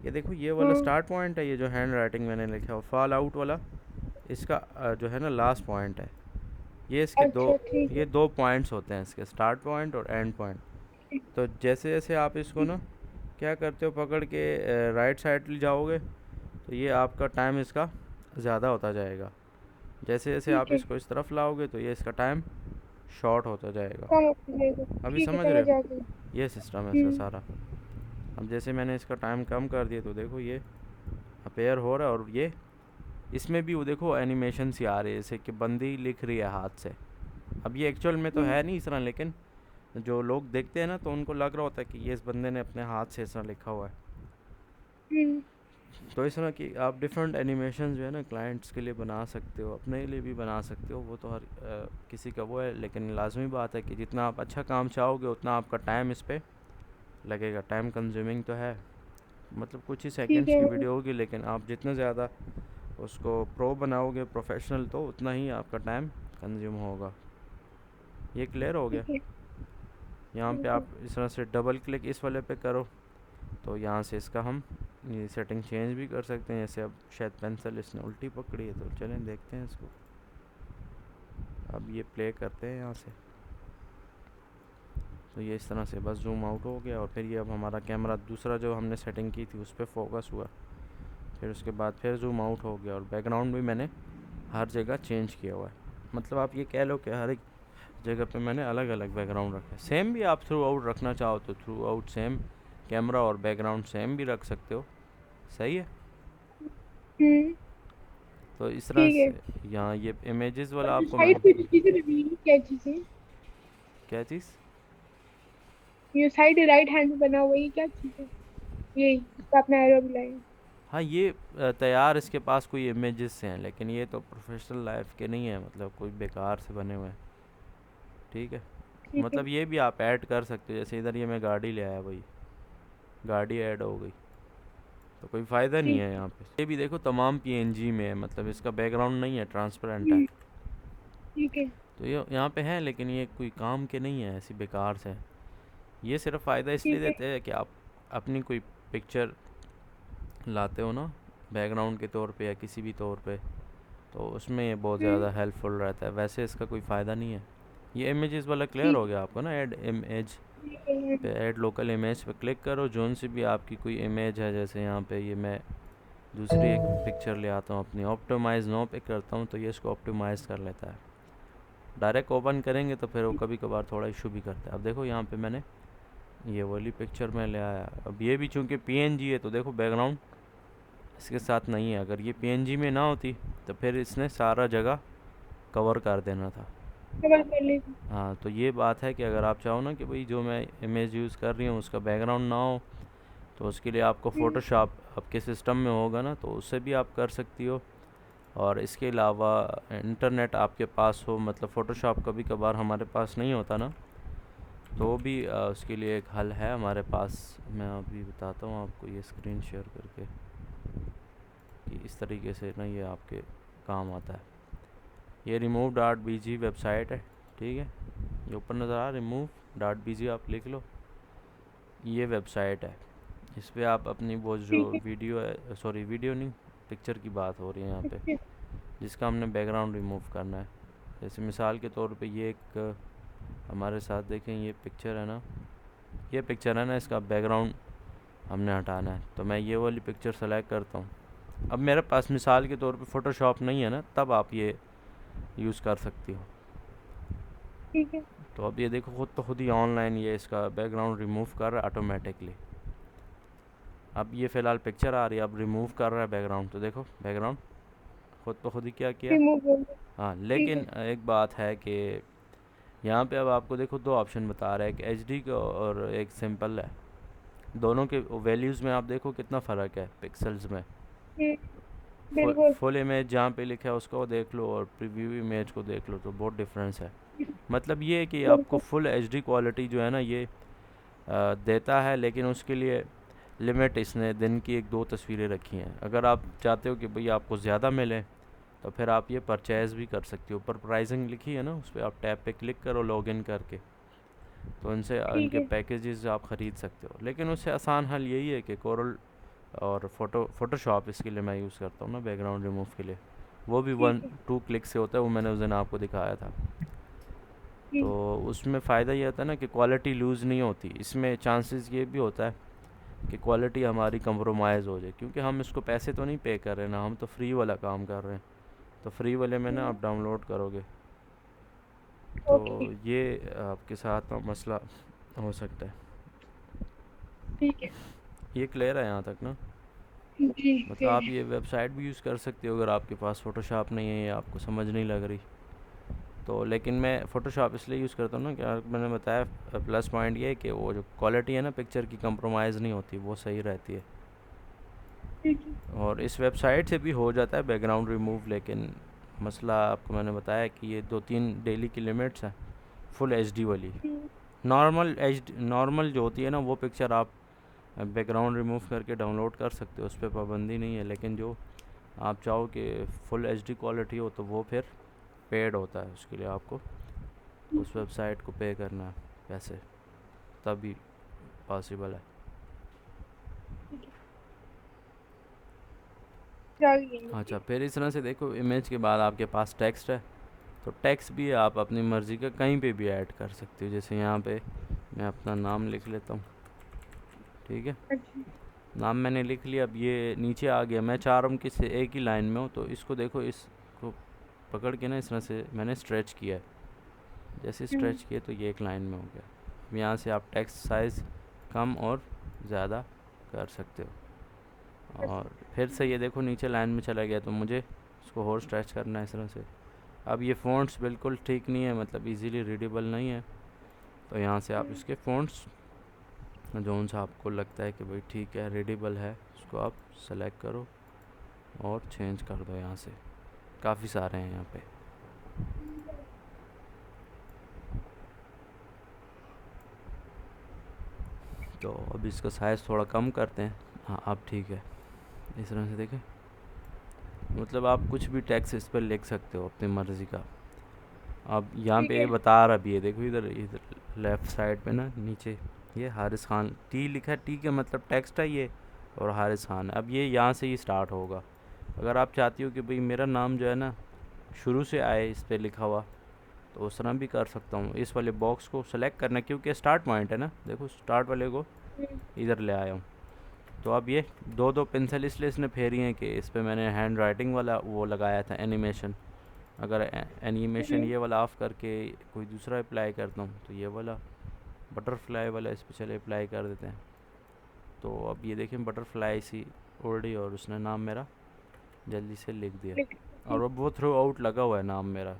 ये देखो ये वाला हाँ। स्टार्ट पॉइंट है, ये जो हैंड राइटिंग मैंने लिखा है फॉल आउट वाला, इसका जो है ना लास्ट पॉइंट है। ये इसके दो, अच्छा ठीक है। ये दो पॉइंट्स होते हैं इसके, स्टार्ट पॉइंट और एंड पॉइंट। तो जैसे जैसे आप इसको ना क्या करते हो, पकड़ के राइट साइड जाओगे तो ये आपका टाइम इसका ज़्यादा होता जाएगा। जैसे जैसे ठीक आप है। इसको इस तरफ लाओगे तो ये इसका टाइम शॉर्ट होता जाएगा। कम हो जाएगा। अभी ठीक है, समझ रहे समझ आ हो? गई। ये सिस्टम है इसका हम्म। सारा। अब जैसे मैंने इसका टाइम कम कर दिया तो देखो ये अपेयर हो रहा है, और ये इसमें भी वो देखो एनिमेशन सी आ रही है जैसे कि बंदी लिख रही है हाथ से। अब ये एक्चुअल में तो हम्म। है नहीं इस तरह, लेकिन जो लोग देखते हैं ना तो उनको लग रहा होता है कि ये इस बंदे ने अपने हाथ से इस तरह लिखा हुआ है। हम्म। तो इस तरह की आप डिफरेंट एनिमेशन जो है ना क्लाइंट्स के लिए बना सकते हो, अपने लिए भी बना सकते हो। वो तो हर किसी का वो है, लेकिन लाजमी बात है कि जितना आप अच्छा काम चाहोगे उतना आपका टाइम इस पर लगेगा। टाइम कंज्यूमिंग तो है, मतलब कुछ ही ठीक सेकंड्स है। की वीडियो होगी, लेकिन आप जितना ज़्यादा उसको प्रो बनाओगे प्रोफेशनल तो उतना ही आपका टाइम कंज्यूम होगा। ये क्लियर हो गया? ठीक है। यहाँ पे बिल्कुल। आप इस तरह से डबल क्लिक इस वाले पे करो तो यहाँ से इसका हम ये सेटिंग चेंज भी कर सकते हैं। जैसे अब शायद पेंसिल इसने उल्टी पकड़ी है, तो चलें देखते हैं इसको। अब ये प्ले करते हैं यहाँ से, तो ये इस तरह से बस जूम आउट हो गया, और फिर ये अब हमारा कैमरा दूसरा जो हमने सेटिंग की थी उस पर फोकस हुआ। फिर उसके बाद फिर जूम आउट हो गया, और बैकग्राउंड भी मैंने हर जगह चेंज किया हुआ है। मतलब आप ये कह लो कि हर एक जगह पे मैंने अलग अलग बैकग्राउंड रखा है। सेम भी आप थ्रू आउट रखना चाहो तो थ्रू आउट सेम कैमरा और बैकग्राउंड सेम भी रख सकते हो। सही है। हम्म। तो इस तरह ठीक है। से यहाँ ये इमेजेस और वाला जो आपको साइड मैंने, पे जो चीजें लगी हैं, क्या चीजें? क्या चीज़? ये साइड राइट हैंड में बना हुआ है, ये क्या चीज है? ये जिसका आपने एरो भी लाया है। हाँ ये तैयार इसके पास कोई इमेजेस हैं, लेकिन ये तो प्रोफेशनल लाइफ के नहीं है, मतलब कोई बेकार से बने हुए हैं। ठीक है। ठीक है। मतलब ये भी आप ऐड कर सकते हो, जैसे इधर ये मैं गाड़ी ले आया भाई, गाड़ी ऐड हो गई, तो कोई फ़ायदा नहीं ठीक है है। यहाँ पे। ये भी देखो तमाम पीएनजी में है, मतलब इसका बैकग्राउंड नहीं है, ट्रांसपेरेंट है। हम्म। ठीक है। तो ये यहाँ पे है, लेकिन ये कोई काम के नहीं है, ऐसी बेकार से। ये सिर्फ फ़ायदा इसलिए ठीक है। देते हैं कि आप अपनी कोई पिक्चर लाते हो ना बैकग्राउंड के तौर पे या किसी भी तौर पे, तो उसमें ये बहुत हम्म। ज़्यादा हेल्पफुल रहता है। वैसे इसका कोई फ़ायदा नहीं है। ये इमेजेस वाला क्लियर ठीक हो है। गया आपको ना? ऐड इमेज ठीक है। पे, ऐड लोकल इमेज पे क्लिक करो, जोन से भी आपकी कोई इमेज है। जैसे यहाँ पे ये मैं दूसरी एक पिक्चर ले आता हूँ अपनी, ऑप्टिमाइज़ नो पे करता हूँ तो ये इसको ऑप्टिमाइज़ कर लेता है। डायरेक्ट ओपन करेंगे तो फिर वो कभी कभार थोड़ा इशू भी करता है। अब देखो यहाँ पे मैंने ये वाली पिक्चर में ले आया। अब ये भी चूँकि पीएनजी है तो देखो बैकग्राउंड इसके साथ नहीं है। अगर ये पीएनजी में ना होती तो फिर इसने सारा जगह कवर कर देना था। डबल कर लीजिए। हाँ तो ये बात है कि अगर आप चाहो ना कि भाई जो मैं इमेज यूज़ कर रही हूँ उसका बैकग्राउंड ना हो, तो उसके लिए आपको हम्म। फ़ोटोशॉप आपके सिस्टम में होगा ना, तो उससे भी आप कर सकती हो। और इसके अलावा इंटरनेट आपके पास हो, मतलब फ़ोटोशॉप कभी कभार हमारे पास नहीं होता ना, तो भी उसके लिए एक हल है हमारे पास। मैं अभी बताता हूँ आपको ये स्क्रीन शेयर करके। कि इस तरीके से ना ये आपके काम आता है। ये रिमूव डॉट bg वेबसाइट है, ठीक है, ये ऊपर नज़र आ रिमूव डॉट bg आप लिख लो, ये वेबसाइट है। इस पर आप अपनी वो जो ठीक है। वीडियो है, सॉरी वीडियो नहीं, पिक्चर की बात हो रही है यहाँ पे, अच्छा। जिसका हमने बैकग्राउंड रिमूव करना है। जैसे मिसाल के तौर पे ये एक हमारे साथ देखें, ये पिक्चर है ना, ये पिक्चर है ना, इसका बैकग्राउंड हमने हटाना है। तो मैं ये वाली पिक्चर सेलेक्ट करता हूँ। अब मेरे पास मिसाल के तौर पे फ़ोटोशॉप नहीं है ना, तब आप ये यूज़ कर सकती हो। ठीक है। तो अब ये देखो खुद ही ऑनलाइन ये इसका बैकग्राउंड रिमूव कर रहा है ऑटोमेटिकली। अब ये फ़िलहाल पिक्चर आ रही है, अब रिमूव कर रहा है बैकग्राउंड, तो देखो बैकग्राउंड खुद ही क्या किया। रिमूव हो गया। हाँ, ठीक लेकिन है। एक बात है कि यहाँ पे अब आपको देखो दो ऑप्शन बता रहा है, एक एचडी का और एक सिंपल है। दोनों के वैल्यूज़ में आप देखो कितना फ़र्क है पिक्सल्स में। हम्म, बिल्कुल। फुल इमेज जहाँ पे लिखा है उसको देख लो और प्रीव्यू इमेज को देख लो, तो बहुत डिफरेंस है। मतलब ये है कि आपको बिल्कुल। फुल एचडी क्वालिटी जो है ना ये देता है, लेकिन उसके लिए लिमिट इसने दिन की एक दो तस्वीरें रखी हैं। अगर आप चाहते हो कि भाई आपको ज़्यादा मिले तो फिर आप ये परचेज़ भी कर सकते हो। ऊपर प्राइसिंग लिखी है ना, उस पर आप टैब पे क्लिक करो लॉगिन करके, तो इनसे ठीक इनके है। पैकेजेस आप ख़रीद सकते हो। लेकिन उससे आसान हल यही है कि कोरल और फ़ोटोशॉप इसके लिए मैं यूज़ करता हूँ ना बैकग्राउंड रिमूव के लिए, वो भी ठीक वन है। टू क्लिक से होता है, वो मैंने उस दिन आपको दिखाया था। जी। तो उसमें फ़ायदा ये होता है ना कि क्वालिटी लूज़ नहीं होती। इसमें चांसेस ये भी होता है कि क्वालिटी हमारी कंप्रोमाइज़ हो जाए, क्योंकि हम इसको पैसे तो नहीं पे कर रहे ना, हम तो फ्री वाला काम कर रहे हैं। तो फ्री वाले में ना आप डाउनलोड करोगे तो ओके। ये आपके साथ ना मसला हो सकता है। ठीक है। ये क्लियर है यहाँ तक ना? जी। मतलब फिर आप ये वेबसाइट भी यूज़ कर सकते हो अगर आपके पास फ़ोटोशॉप नहीं है या आपको समझ नहीं लग रही तो। लेकिन मैं फ़ोटोशॉप इसलिए यूज़ करता हूँ ना, क्या मैंने बताया, प्लस पॉइंट ये है कि वो जो क्वालिटी है ना पिक्चर की कंप्रोमाइज़ नहीं होती, वो सही रहती है। ठीक है। और इस वेबसाइट से भी हो जाता है बैकग्राउंड रिमूव, लेकिन मसला आपको मैंने बताया कि ये 2-3 डेली की लिमिट्स हैं फुल एचडी वाली। नॉर्मल जो होती है ना वो पिक्चर आप बैकग्राउंड रिमूव करके डाउनलोड कर सकते हो, उस पर पाबंदी नहीं है। लेकिन जो आप चाहो कि फुल एचडी क्वालिटी हो तो वो फिर पेड होता है, उसके लिए आपको उस वेबसाइट को पे करना है पैसे, तभी पॉसिबल है। चलिए अच्छा, मुझे। फिर इस तरह से देखो इमेज के बाद आपके पास टेक्स्ट है, तो टेक्स्ट भी आप अपनी मर्ज़ी का कहीं पे भी ऐड कर सकते हो। जैसे यहाँ पे मैं अपना नाम लिख लेता हूँ, ठीक है, अच्छा। नाम मैंने लिख लिया। अब ये नीचे आ गया, मैं चाह रहा हूँ कि एक ही लाइन में हो, तो इसको देखो, इसको पकड़ के ना इस तरह से मैंने स्ट्रेच किया है। जैसे स्ट्रेच किया तो ये एक लाइन में हो गया। अब यहाँ से आप टेक्स्ट साइज़ कम और ज़्यादा कर सकते हो। और फिर से ये देखो नीचे लाइन में चला गया, तो मुझे इसको और स्ट्रेच करना है इस तरह से। अब ये फ़ॉन्ट्स बिल्कुल ठीक नहीं है, मतलब इजीली रीडेबल नहीं है, तो यहाँ से आप इसके फ़ॉन्ट्स जो सा आपको लगता है कि भाई ठीक है रीडेबल है, उसको आप सेलेक्ट करो और चेंज कर दो। यहाँ से काफ़ी सारे हैं यहाँ पे। तो अब इसका साइज़ थोड़ा कम करते हैं। हाँ अब ठीक है, इस तरह से देखें, मतलब आप कुछ भी टेक्स्ट इस पर लिख सकते हो अपनी मर्ज़ी का। अब यहाँ ठीक पे ये है। बता रहा भी है, देखो इधर इधर लेफ़्ट साइड पे ना नीचे ये हारिस खान टी लिखा है, टी का मतलब टेक्स्ट है ये, और हारिस खान। अब ये यहाँ से ही स्टार्ट होगा। अगर आप चाहती हो कि भाई मेरा नाम जो है ना शुरू से आए इस पर लिखा हुआ, तो उस तरह भी कर सकता हूँ। इस वाले बॉक्स को सेलेक्ट करना, क्योंकि स्टार्ट पॉइंट है ना, देखो स्टार्ट वाले को इधर ले आया हूँ। तो अब ये दो दो पेंसिल इसलिए इसने फेरी हैं कि इस पर मैंने हैंड राइटिंग वाला वो लगाया था एनिमेशन। अगर एनिमेशन ये वाला ऑफ़ करके कोई दूसरा अप्लाई करता हूँ तो ये वाला बटरफ्लाई वाला इस पर चले अप्लाई कर देते हैं। तो अब ये देखें बटरफ्लाई सी उड़ रही और उसने नाम मेरा जल्दी से लिख दिया, और अब वो थ्रू आउट लगा हुआ है नाम मेरा।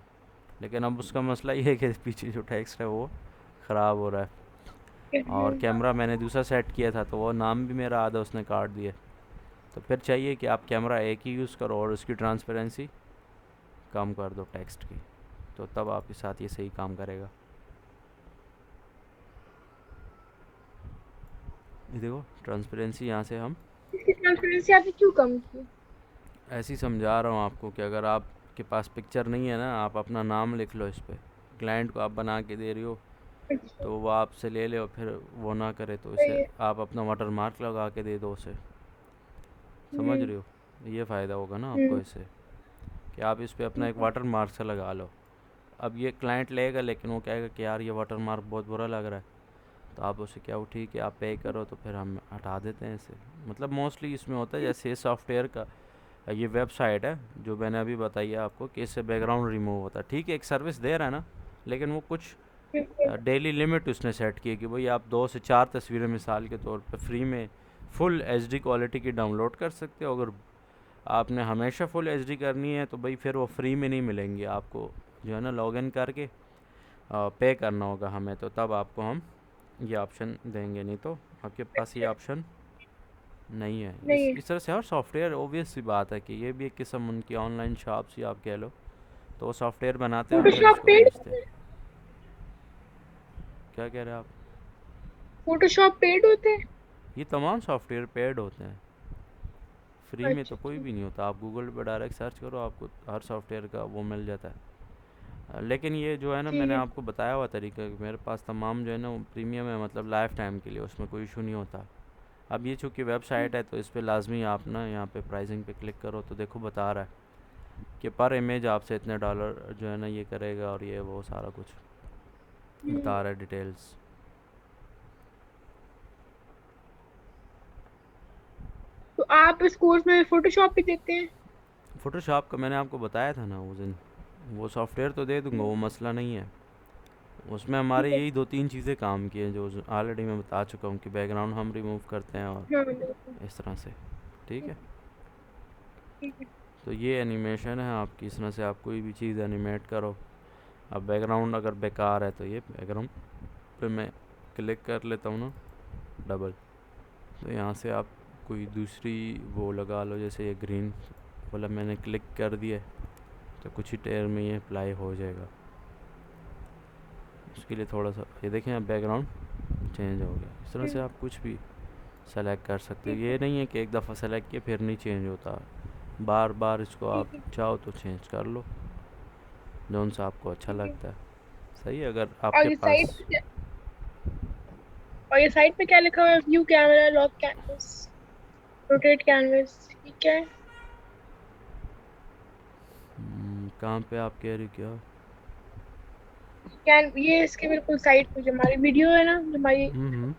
लेकिन अब उसका मसला ये है कि पीछे जो टेक्स्ट है वो ख़राब हो रहा है, और कैमरा मैंने दूसरा सेट किया था तो वो नाम भी मेरा आधा उसने काट दिया। तो फिर चाहिए कि आप कैमरा एक ही यूज़ करो और उसकी ट्रांसपेरेंसी कम कर दो टेक्स्ट की, तो तब आपके साथ ये सही काम करेगा। ये देखो ट्रांसपेरेंसी यहाँ से हम इसकी ट्रांसपेरेंसी आपने क्यों कम की? ऐसे ही समझा रहा हूँ आपको कि अगर आपके पास पिक्चर नहीं है ना, आप अपना नाम लिख लो इस पे, क्लाइंट को आप बना के दे रही हो अच्छा। तो वो आपसे ले ले, और फिर वो ना करे तो तो इसे ये आप अपना वाटर मार्क लगा के दे दो उसे। समझ हम्म रहे हो? ये फ़ायदा होगा ना आपको हम्म इससे, कि आप इस पे अपना एक हम्म, वाटर मार्क से लगा लो। अब ये क्लाइंट लेगा, लेकिन वो कहेगा कि यार ये वाटर मार्क बहुत बुरा लग रहा है, तो आप उसे क्या, वो ठीक है आप पे करो तो फिर हम हटा देते हैं इसे। मतलब मोस्टली इसमें होता है, जैसे ये सॉफ्टवेयर का, ये वेबसाइट है जो मैंने अभी बताई है आपको, कि इससे बैकग्राउंड रिमूव होता है। ठीक है, एक सर्विस दे रहा है ना, लेकिन वो कुछ हम्म, डेली लिमिट उसने सेट की है कि भाई आप 2 से 4 तस्वीरें मिसाल के तौर पर फ्री में फुल एचडी क्वालिटी की डाउनलोड कर सकते हो। अगर आपने हमेशा फुल एचडी करनी है तो भाई फिर वो फ्री में नहीं मिलेंगी आपको, जो है ना लॉगिन करके पे करना होगा हमें, तो तब आपको हम ये ऑप्शन देंगे, नहीं तो आपके पास ये अच्छा। ऑप्शन नहीं है। नहीं है। इस तरह से हर सॉफ्टवेयर, ऑब्वियस सी बात है कि ये भी एक किस्म उनकी ऑनलाइन शॉप्स ही आप कह लो, तो वो सॉफ्टवेयर बनाते हैं और फिर फोटोशॉप इसको पेड बेचते होता हैं। है? क्या कह रहे हैं आप? फोटोशॉप पेड होते हैं? ये तमाम सॉफ्टवेयर पेड होते हैं, फ्री में अच्छा तो कोई अच्छा। भी नहीं होता। आप गूगल पे डायरेक्ट सर्च करो, आपको हर सॉफ्टवेयर का वो मिल जाता है। लेकिन ये जो है ना, ठीक मैंने है। आपको बताया हुआ तरीका कि मेरे पास तमाम जो है ना वो प्रीमियम है, मतलब लाइफ टाइम के लिए, उसमें कोई इशू नहीं होता। अब ये चूँकि वेबसाइट है तो इस पर लाजमी आप ना यहाँ पे प्राइसिंग पे क्लिक करो तो देखो बता रहा है कि पर इमेज आपसे इतने डॉलर जो है ना ये करेगा, और ये वो सारा कुछ हम्म, बता रहा है डिटेल्स। तो आप इस कोर्स में फोटोशॉप भी देते हैं? फ़ोटोशॉप का मैंने आपको बताया था ना उस दिन, वो सॉफ्टवेयर तो दे दूंगा, वो मसला नहीं है। उसमें हमारे ठीक है। यही 2-3 चीज़ें काम की हैं जो ऑलरेडी मैं बता चुका हूँ, कि बैकग्राउंड हम रिमूव करते हैं और हाँ बिल्कुल। इस तरह से। ठीक है, ठीक है। तो ये एनिमेशन है आपकी, इस तरह से आप कोई भी चीज़ एनिमेट करो। अब बैकग्राउंड अगर बेकार है तो ये बैकग्राउंड पे मैं क्लिक कर लेता हूँ ना डबल, तो यहाँ से आप कोई दूसरी वो लगा लो, जैसे ये ग्रीन वाला मैंने क्लिक कर दिया, तो कुछ ही देर में ये अप्लाई हो जाएगा। उसके लिए थोड़ा सा ये देखें, अब बैकग्राउंड चेंज हो गया। इस तरह से हम्म, आप कुछ भी सेलेक्ट कर सकते हो, ठीक है। ये नहीं है कि एक दफ़ा सेलेक्ट किया फिर नहीं चेंज होता, बार बार इसको आप ठीक है। चाहो तो चेंज कर लो, जौन सा आपको अच्छा ठीक है। लगता है। सही है, अगर और आपके ये पास। साइट पे और ये साइट पे क्या लिखा हुआ है? View camera, lock canvas, rotate canvas, ये क्या है? कहाँ पे आप कह रही हो क्या? कैन ये इसके बिल्कुल साइड पे जो हमारी वीडियो है ना, जो हमारी हम्म।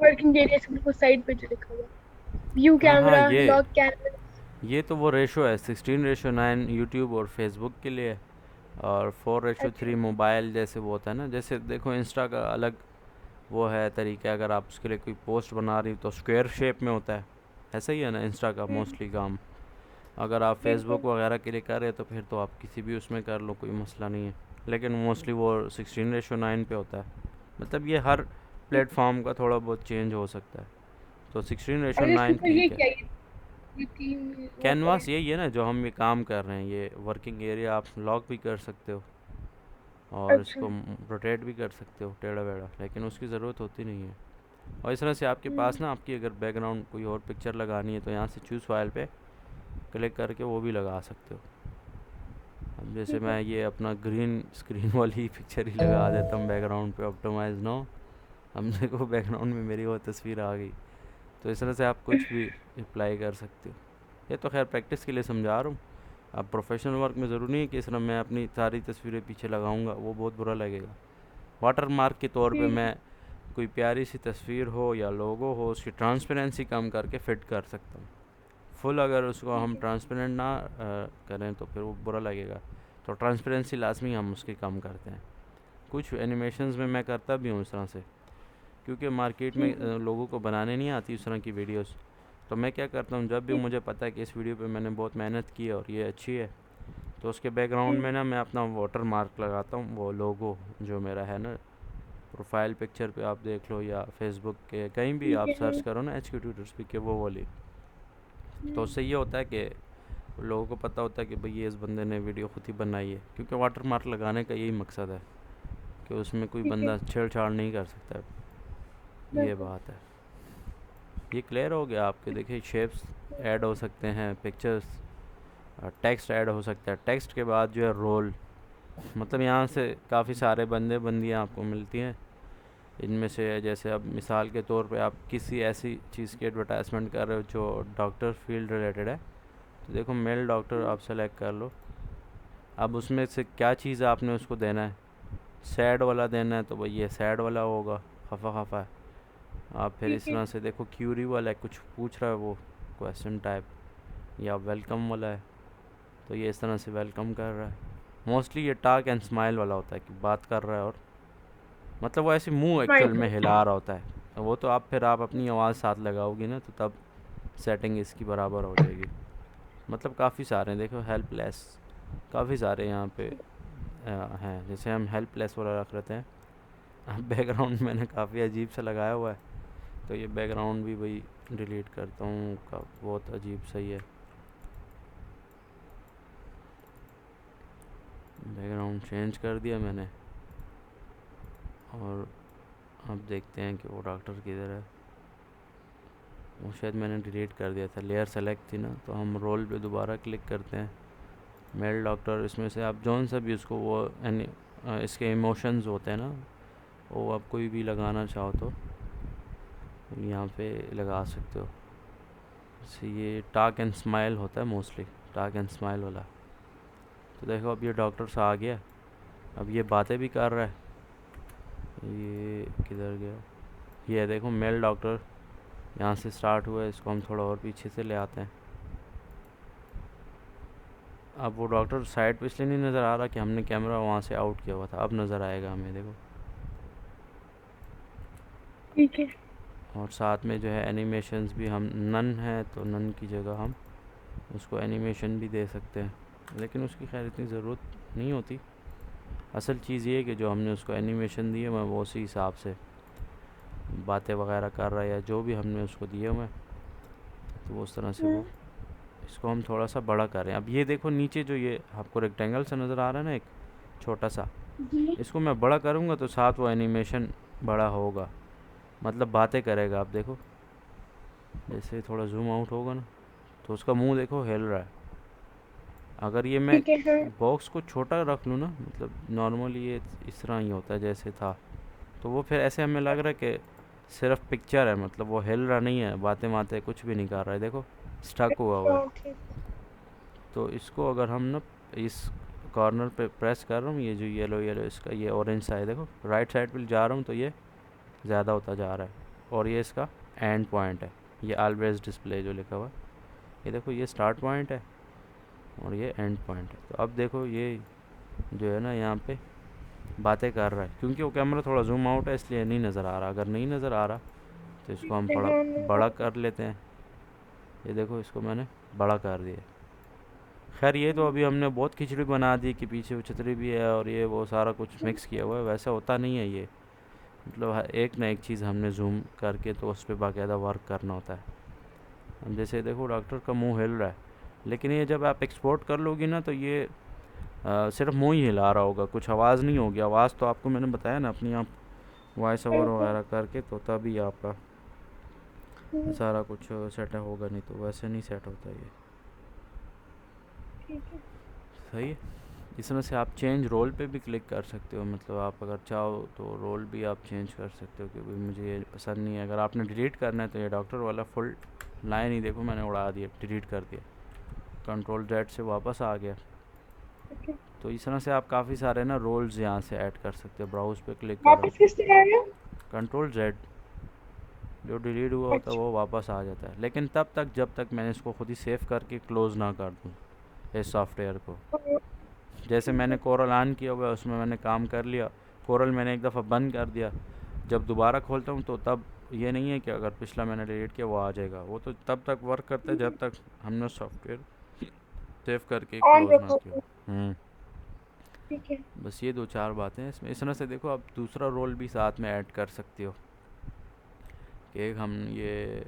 वर्किंग एरिया से बिल्कुल साइड पे जो लिखा हुआ है, व्यू हाँ हाँ, कैमरा, लॉक कैनवस। ये तो वो रेशो है 16:9 यूट्यूब और फेसबुक के लिए, और 4:3 अच्छा। मोबाइल, जैसे वो होता है ना, जैसे देखो इंस्टा का अलग वो है तरीका, अगर आप उसके लिए कोई पोस्ट बना रही हो तो स्क्वायर शेप में होता है, ऐसा ही है ना इंस्टा का हम्म, मोस्टली काम। अगर आप बिल्कुल। फेसबुक वगैरह के लिए कर रहे हो तो फिर तो आप किसी भी उसमें कर लो, कोई मसला नहीं है। लेकिन मोस्टली वो 16:9 पे होता है। मतलब ये हर प्लेटफॉर्म का थोड़ा बहुत चेंज हो सकता है, तो सिक्सटीन रेशो और इसके नाइन ऊपर ये ठीक है। क्या है? ये तीन वो पड़े कैनवास हैं। यही है ना जो हम ये काम कर रहे हैं, ये वर्किंग एरिया आप लॉक भी कर सकते हो और अच्छा। इसको रोटेट भी कर सकते हो टेढ़ा बेढ़ा, लेकिन उसकी ज़रूरत होती नहीं है। और इस तरह से आपके हम्म, पास ना, आपकी अगर बैकग्राउंड कोई और पिक्चर लगानी है तो यहाँ से चूज़ फाइल पे क्लिक करके वो भी लगा सकते हो। अब जैसे ठीक है। मैं ये अपना ग्रीन स्क्रीन वाली पिक्चर ही लगा देता हूँ बैकग्राउंड पे, ऑप्टिमाइज नो। अब देखो बैकग्राउंड में मेरी वो तस्वीर आ गई। तो इस तरह से आप कुछ भी अप्लाई कर सकते हो। ये तो खैर प्रैक्टिस के लिए समझा रहा हूँ। अब प्रोफेशनल वर्क में ज़रूरी नहीं है कि इस तरह मैं अपनी सारी तस्वीरें पीछे लगाऊंगा, वो बहुत बुरा लगेगा। वाटर मार्क के तौर पे ठीक है। मैं कोई प्यारी सी तस्वीर हो या लोगो हो, उसकी ट्रांसपेरेंसी कम करके फ़िट कर सकता हूँ। फुल अगर उसको ठीक हम है। ट्रांसपेरेंट ना करें तो फिर वो बुरा लगेगा, तो ट्रांसपेरेंसी लाजमी हम उसकी कम करते हैं। कुछ एनिमेशंस में मैं करता भी हूँ इस तरह से, क्योंकि मार्केट में ठीक है। लोगों को बनाने नहीं आती इस तरह की वीडियोस। तो मैं क्या करता हूँ, जब भी ठीक। मुझे पता है कि इस वीडियो पे मैंने बहुत मेहनत की है और ये अच्छी है, तो उसके बैकग्राउंड हम्म, में ना मैं अपना वाटर मार्क लगाता हूँ, वो लोगो जो मेरा है ना प्रोफाइल पिक्चर पे आप देख लो, या फेसबुक के कहीं भी ठीक आप है। सर्च करो ना एच क्यू ट्यूटर्स पे के वो वाली। तो हम्म, उससे ये होता है कि लोगों को पता होता है कि भाई ये इस बंदे ने वीडियो खुद ही बनाई है, क्योंकि वाटर मार्क लगाने का यही मकसद है कि उसमें कोई ठीक है। बंदा छेड़छाड़ नहीं कर सकता। ये बिल्कुल। बात है। ये क्लियर हो गया आपके? देखिए शेप्स ऐड हो सकते हैं, पिक्चर्स टेक्स्ट ऐड हो सकता है। टेक्स्ट के बाद जो है रोल, मतलब यहाँ से काफ़ी सारे बंदे बंदियाँ आपको मिलती हैं। इनमें से जैसे अब मिसाल के तौर पे आप किसी ऐसी चीज़ की एडवर्टाइजमेंट कर रहे हो जो डॉक्टर फील्ड रिलेटेड है, तो देखो मेल डॉक्टर आप सेलेक्ट कर लो। अब उसमें से क्या चीज़ आपने उसको देना है, सैड वाला देना है तो भाई ये सैड वाला होगा, खफा खफा है। आप फिर ठीक इस है। तरह से देखो क्यूरी वाला है, कुछ पूछ रहा है वो क्वेश्चन टाइप, या वेलकम वाला है तो ये इस तरह से वेलकम कर रहा है। मोस्टली ये टाक एंड स्माइल वाला होता है कि बात कर रहा है और मतलब वो ऐसे मुंह एक्चुअल राइट। में हिला रहा होता है। वो तो आप फिर आप अपनी आवाज़ साथ लगाओगी ना तो तब सेटिंग इसकी बराबर हो जाएगी। मतलब काफ़ी सारे हैं, देखो हेल्पलेस, काफ़ी सारे यहाँ पे हैं। जैसे हम हेल्पलेस वाला रख लेते हैं। अब बैकग्राउंड मैंने काफ़ी अजीब सा लगाया हुआ है, तो ये बैकग्राउंड भी भाई डिलीट करता हूँ का, बहुत अजीब सही है। बैकग्राउंड चेंज कर दिया मैंने, और अब देखते हैं कि वो डॉक्टर किधर है। वो शायद मैंने डिलीट कर दिया था, लेयर सेलेक्ट थी ना। तो हम रोल पे दोबारा क्लिक करते हैं, मेल डॉक्टर। इसमें से आप जौन सा भी उसको वो इसके इमोशंस होते हैं ना, वो आप कोई भी लगाना चाहो तो यहाँ पे लगा सकते हो। जैसे ये टाक एंड स्माइल होता है मोस्टली, टाक एंड स्माइल वाला। तो देखो अब ये डॉक्टर सा आ गया, अब ये बातें भी कर रहा है। ये किधर गया, ये देखो मेल डॉक्टर यहाँ से स्टार्ट हुआ है। इसको हम थोड़ा और पीछे से ले आते हैं। अब वो डॉक्टर साइड पे इसलिए नहीं नज़र आ रहा कि हमने कैमरा वहाँ से आउट किया हुआ था, अब नज़र आएगा हमें, देखो। ठीक है। और साथ में जो है एनिमेशंस भी, हम नन है तो नन की जगह हम उसको एनिमेशन भी दे सकते हैं, लेकिन उसकी खैर इतनी ज़रूरत नहीं होती। असल चीज़ ये है कि जो हमने उसको एनिमेशन दिए हुए वो उसी हिसाब से बातें वगैरह कर रहा है, या जो भी हमने उसको दिए हुए तो वो उस तरह से वो। इसको हम थोड़ा सा बड़ा करें। अब ये देखो नीचे जो ये आपको रेक्टेंगल सा नज़र आ रहा है ना, एक छोटा सा, जी। इसको मैं बड़ा करूँगा तो साथ वो एनिमेशन बड़ा होगा, मतलब बातें करेगा। आप देखो जैसे थोड़ा जूम आउट होगा ना तो उसका मुंह देखो हिल रहा है। अगर ये मैं ठीक है। हाँ। बॉक्स को छोटा रख लूँ ना, मतलब नॉर्मली ये इस तरह ही होता है जैसे था, तो वो फिर ऐसे हमें लग रहा है कि सिर्फ पिक्चर है, मतलब वो हिल रहा नहीं है, बातें बातें कुछ भी नहीं कर रहा है, देखो स्टक हुआ हुआ है। ओके। तो इसको अगर हम ना इस कॉर्नर पे प्रेस कर रहा हूँ, ये जो येलो येलो इसका ये ऑरेंज सा है, देखो राइट साइड पे जा रहा हूँ तो ये ज़्यादा होता जा रहा है। और ये इसका एंड पॉइंट है, ये ऑलवेज डिस्प्ले जो लिखा हुआ है, ये देखो ये स्टार्ट पॉइंट है और ये एंड पॉइंट है। तो अब देखो ये जो है ना यहाँ पे बातें कर रहा है, क्योंकि वो कैमरा थोड़ा जूम आउट है इसलिए नहीं नज़र आ रहा। अगर नहीं नज़र आ रहा तो इसको हम थोड़ा बड़ा कर लेते हैं। ये देखो इसको मैंने बड़ा कर दिया। खैर ये तो अभी हमने बहुत खिचड़ी बना दी कि पीछे वो छतरी भी है और ये वो सारा कुछ मिक्स किया हुआ है, वैसा होता नहीं है ये। मतलब एक ना एक चीज़ हमने जूम करके तो उस पर बाकायदा वर्क करना होता है। अब जैसे देखो डॉक्टर का मुंह हिल रहा है, लेकिन ये जब आप एक्सपोर्ट कर लोगी ना तो ये सिर्फ मुंह ही हिला रहा होगा, कुछ आवाज़ नहीं होगी। आवाज़ तो आपको मैंने बताया ना अपनी आप वॉइस ओवर वगैरह करके, तो तभी आपका सारा कुछ सेट होगा, नहीं तो वैसे नहीं सेट होता ये। ठीक है। सही है। इस तरह से आप चेंज रोल पे भी क्लिक कर सकते हो, मतलब आप अगर चाहो तो रोल भी आप चेंज कर सकते हो कि भाई मुझे ये पसंद नहीं है। अगर आपने डिलीट करना है तो ये डॉक्टर वाला फुल लाइन ही देखो मैंने उड़ा दिया, डिलीट कर दिया, कंट्रोल जेड से वापस आ गया। ठीक है। तो इस तरह से आप काफ़ी सारे ना रोल्स यहाँ से ऐड कर सकते हो। ब्राउज पे क्लिक कर रहा हूँ, वापस किस तरह आया? कंट्रोल जेड, जो डिलीट हुआ होता है अच्छा। वो वापस आ जाता है, लेकिन तब तक जब तक मैंने इसको खुद ही सेव करके क्लोज़ ना कर दूँ इस सॉफ्टवेयर को। जैसे ठीक मैंने है। कोरल ऑन किया हुआ है, उसमें मैंने काम कर लिया, कोरल मैंने एक दफ़ा बंद कर दिया, जब दोबारा खोलता हूँ तो तब ये नहीं है कि अगर पिछला मैंने डिलीट किया वो आ जाएगा, वो तो तब तक वर्क करता है जब तक हमने सॉफ्टवेयर सेव करके ऑन क्लोज़ ना रखो किया तो। हो। ठीक है। बस ये दो चार बातें हैं इसमें। इस तरह से देखो आप दूसरा रोल भी साथ में ऐड कर सकते हो कि एक हम ये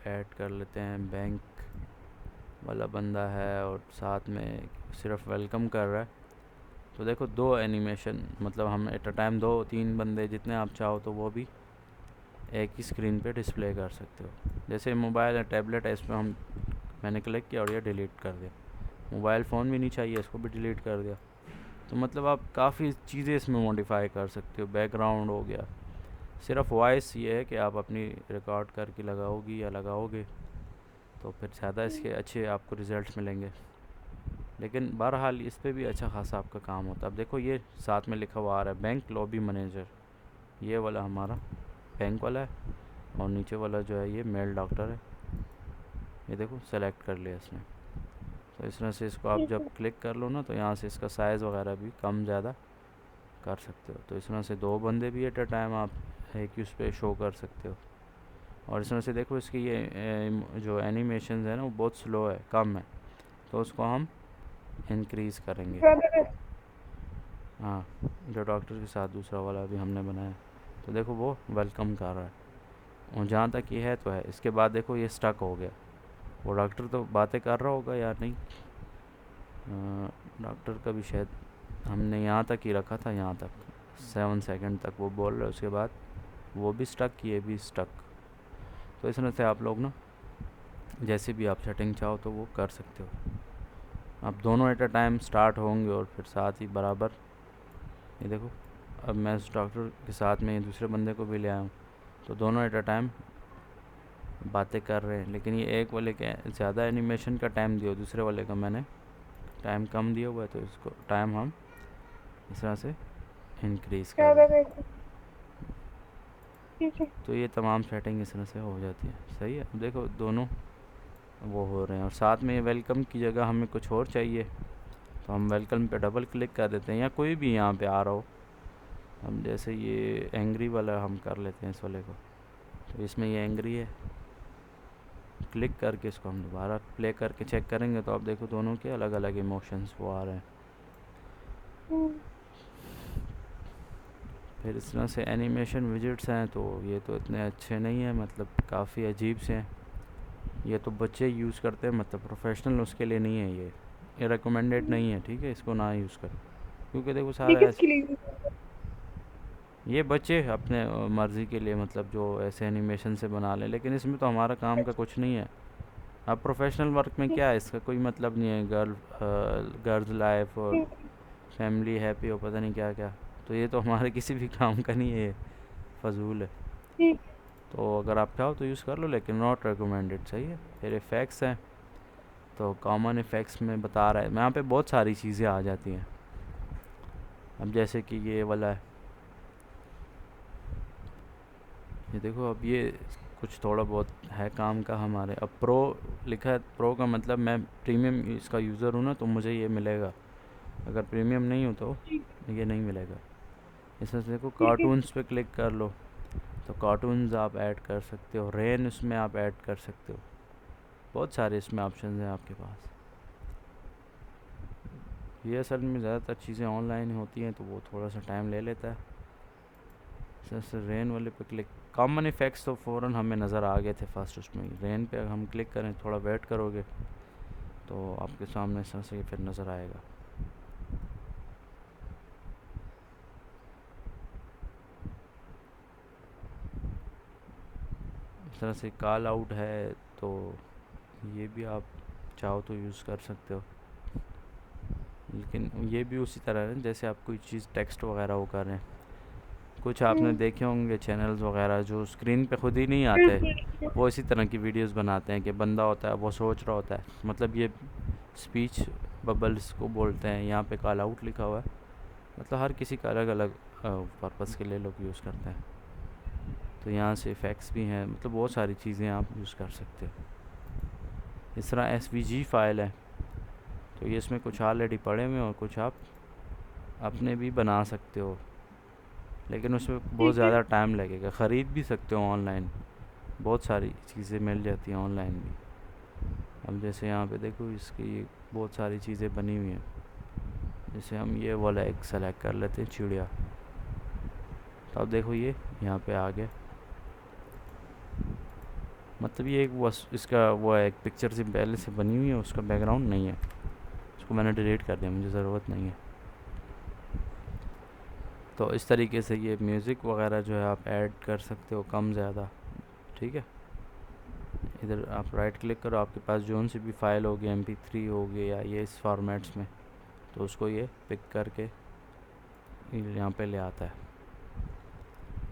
ऐड कर लेते हैं, बैंक वाला बंदा है और साथ में सिर्फ वेलकम कर रहा है। तो देखो दो एनिमेशन, मतलब हम एट अ टाइम दो तीन बंदे जितने आप चाहो तो वो भी एक ही स्क्रीन पे डिस्प्ले कर सकते हो। जैसे मोबाइल या टैबलेट है, इसमें हम मैंने क्लिक किया और ये डिलीट कर दिया। मोबाइल फ़ोन भी नहीं चाहिए, इसको भी डिलीट कर दिया। तो मतलब आप काफ़ी चीज़ें इसमें मॉडिफाई कर सकते हो। बैकग्राउंड हो गया, सिर्फ वॉइस ये है कि आप अपनी रिकॉर्ड करके लगाओगी या लगाओगे तो फिर ज़्यादा इसके अच्छे आपको रिज़ल्ट्स मिलेंगे। लेकिन बहरहाल इस पे भी अच्छा खासा आपका काम होता है। अब देखो ये साथ में लिखा हुआ आ रहा है बैंक लॉबी मैनेजर, ये वाला हमारा बैंक वाला है, और नीचे वाला जो है ये मेल डॉक्टर है। ये देखो सेलेक्ट कर लिया इसने। तो इस तरह से इसको आप ठीक जब है। क्लिक कर लो ना तो यहाँ से इसका साइज़ वगैरह भी कम ज़्यादा कर सकते हो। तो इस तरह से 2 बंदे भी एट अ टाइम आप एक ही उस पे शो कर सकते हो। और इस तरह से देखो इसकी ये जो एनिमेशंस है ना वो बहुत स्लो है, कम है, तो उसको हम इंक्रीज़ करेंगे। ज़्यादा हाँ, जो डॉक्टर के साथ दूसरा वाला भी हमने बनाया, तो देखो वो वेलकम कर रहा है। और जहाँ तक ये है तो है। इसके बाद देखो ये स्टक हो गया। वो डॉक्टर तो बातें कर रहा होगा या नहीं, डॉक्टर का भी शायद हमने यहाँ तक ही रखा था, यहाँ तक 7 सेकंड तक वो बोल रहे, उसके बाद वो भी स्टक, ये भी स्टक। तो इस तरह से आप लोग ना जैसे भी आप सेटिंग चाहो तो वो कर सकते हो। अब दोनों एट अ टाइम स्टार्ट होंगे और फिर साथ ही बराबर। ये देखो अब मैं उस डॉक्टर के साथ में दूसरे बंदे को भी ले आया हूँ, तो दोनों एट अ टाइम बातें कर रहे हैं। लेकिन ये एक वाले के ज़्यादा एनिमेशन का टाइम दिया, दूसरे वाले का मैंने टाइम कम दिया हुआ है, तो इसको टाइम हम इस तरह से इंक्रीज़ कर ज़्यादा दें। वैसे। ठीक है। तो ये तमाम सेटिंग इस तरह से हो जाती है। सही है। अब देखो दोनों वो हो रहे हैं, और साथ में वेलकम की जगह हमें कुछ और चाहिए, तो हम वेलकम पे डबल क्लिक कर देते हैं, या कोई भी यहाँ पे आ रहा हो। हम जैसे ये एंग्री वाला हम कर लेते हैं इस वाले को, तो इसमें ये एंग्री है। क्लिक करके इसको हम दोबारा प्ले करके चेक करेंगे तो आप देखो दोनों के अलग अलग इमोशंस वो आ रहे हैं। हम्म। फिर इस तरह से एनिमेशन विजिट्स हैं, तो ये तो इतने अच्छे नहीं हैं, मतलब काफ़ी अजीब से हैं। ये तो बच्चे यूज़ करते हैं, मतलब प्रोफेशनल उसके लिए नहीं है ये रिकमेंडेड नहीं है, ठीक है, इसको ना यूज़ करो। क्योंकि देखो ये सारा किसके ऐसे लिए use होता है? ये बच्चे अपने मर्ज़ी के लिए, मतलब जो ऐसे एनिमेशन से बना लें, लेकिन इसमें तो हमारा काम का कुछ नहीं है। अब प्रोफेशनल वर्क में क्या है, इसका कोई मतलब नहीं है। गर्ल्स लाइफ और ठीक फैमिली हैप्पी हो, पता नहीं क्या क्या, तो ये तो हमारे किसी भी काम का नहीं है, ये फजूल है। ठीक। तो अगर आप चाहो तो यूज़ कर लो, लेकिन नॉट रिकमेंडेड। सही है। फिर इफ़ेक्ट्स हैं, तो कॉमन इफ़ेक्ट्स में बता रहा है यहाँ पे बहुत सारी चीज़ें आ जाती हैं। अब जैसे कि ये वाला है, ये देखो, अब ये कुछ थोड़ा बहुत है काम का हमारे। अब प्रो लिखा है, प्रो का मतलब मैं प्रीमियम इसका यूज़र हूँ ना, तो मुझे ये मिलेगा। अगर प्रीमियम नहीं हो तो ठीक। ये नहीं मिलेगा। इसमें से देखो ठीक है। कार्टून्स पे क्लिक कर लो, तो कार्टून्स आप ऐड कर सकते हो, रेन उसमें आप ऐड कर सकते हो। बहुत सारे इसमें ऑप्शन हैं आपके पास। ये असल में ज़्यादातर चीज़ें ऑनलाइन होती हैं, तो वो थोड़ा सा टाइम ले लेता है। जैसे रेन वाले पे क्लिक, कॉमन इफ़ेक्ट्स तो फ़ौरन हमें नज़र आ गए थे फर्स्ट उसमें ही। रेन पे हम क्लिक करें, थोड़ा वेट करोगे तो आपके सामने इस तरह से फिर नज़र आएगा। इस तरह से कॉल आउट है, तो ये भी आप चाहो तो यूज़ कर सकते हो। लेकिन ये भी उसी तरह है जैसे आप कोई चीज़ टेक्स्ट वगैरह वो कर रहे हैं। कुछ आपने देखे होंगे चैनल्स वगैरह जो स्क्रीन पे खुद ही नहीं आते, बिल्कुल। वो इसी तरह की वीडियोस बनाते हैं कि बंदा होता है वो सोच रहा होता है, मतलब ये स्पीच बबल्स को बोलते हैं। यहाँ पे कॉल आउट लिखा हुआ है, मतलब हर किसी का अलग अलग पर्पज़ के लिए लोग यूज़ करते हैं। तो यहाँ से इफ़ेक्ट्स भी हैं, मतलब बहुत सारी चीज़ें आप यूज़ कर सकते हो। इस तरह SVG फ़ाइल है, तो ये इसमें कुछ ऑलरेडी पड़े हुए हैं और कुछ आप अपने भी बना सकते हो, लेकिन उसमें बहुत ठीक है। ज़्यादा टाइम लगेगा। ख़रीद भी सकते हो ऑनलाइन, बहुत सारी चीज़ें मिल जाती हैं ऑनलाइन भी। अब जैसे यहाँ पे देखो इसकी बहुत सारी चीज़ें बनी हुई हैं। जैसे हम ये वाला एक सेलेक्ट कर लेते हैं, चिड़िया। तो अब देखो ये यहाँ पे आ गया, मतलब ये एक इसका वो है, एक पिक्चर से पहले से बनी हुई है, उसका बैकग्राउंड नहीं है, उसको मैंने डिलीट कर दिया, मुझे ज़रूरत नहीं है। तो इस तरीके से ये म्यूज़िक वगैरह जो है आप ऐड कर सकते हो, कम ज़्यादा। ठीक है। इधर आप राइट क्लिक करो, आपके पास जोन सी भी फाइल होगी, MP3 होगी या ये इस फॉर्मेट्स में, तो उसको ये पिक करके यहाँ पे ले आता है।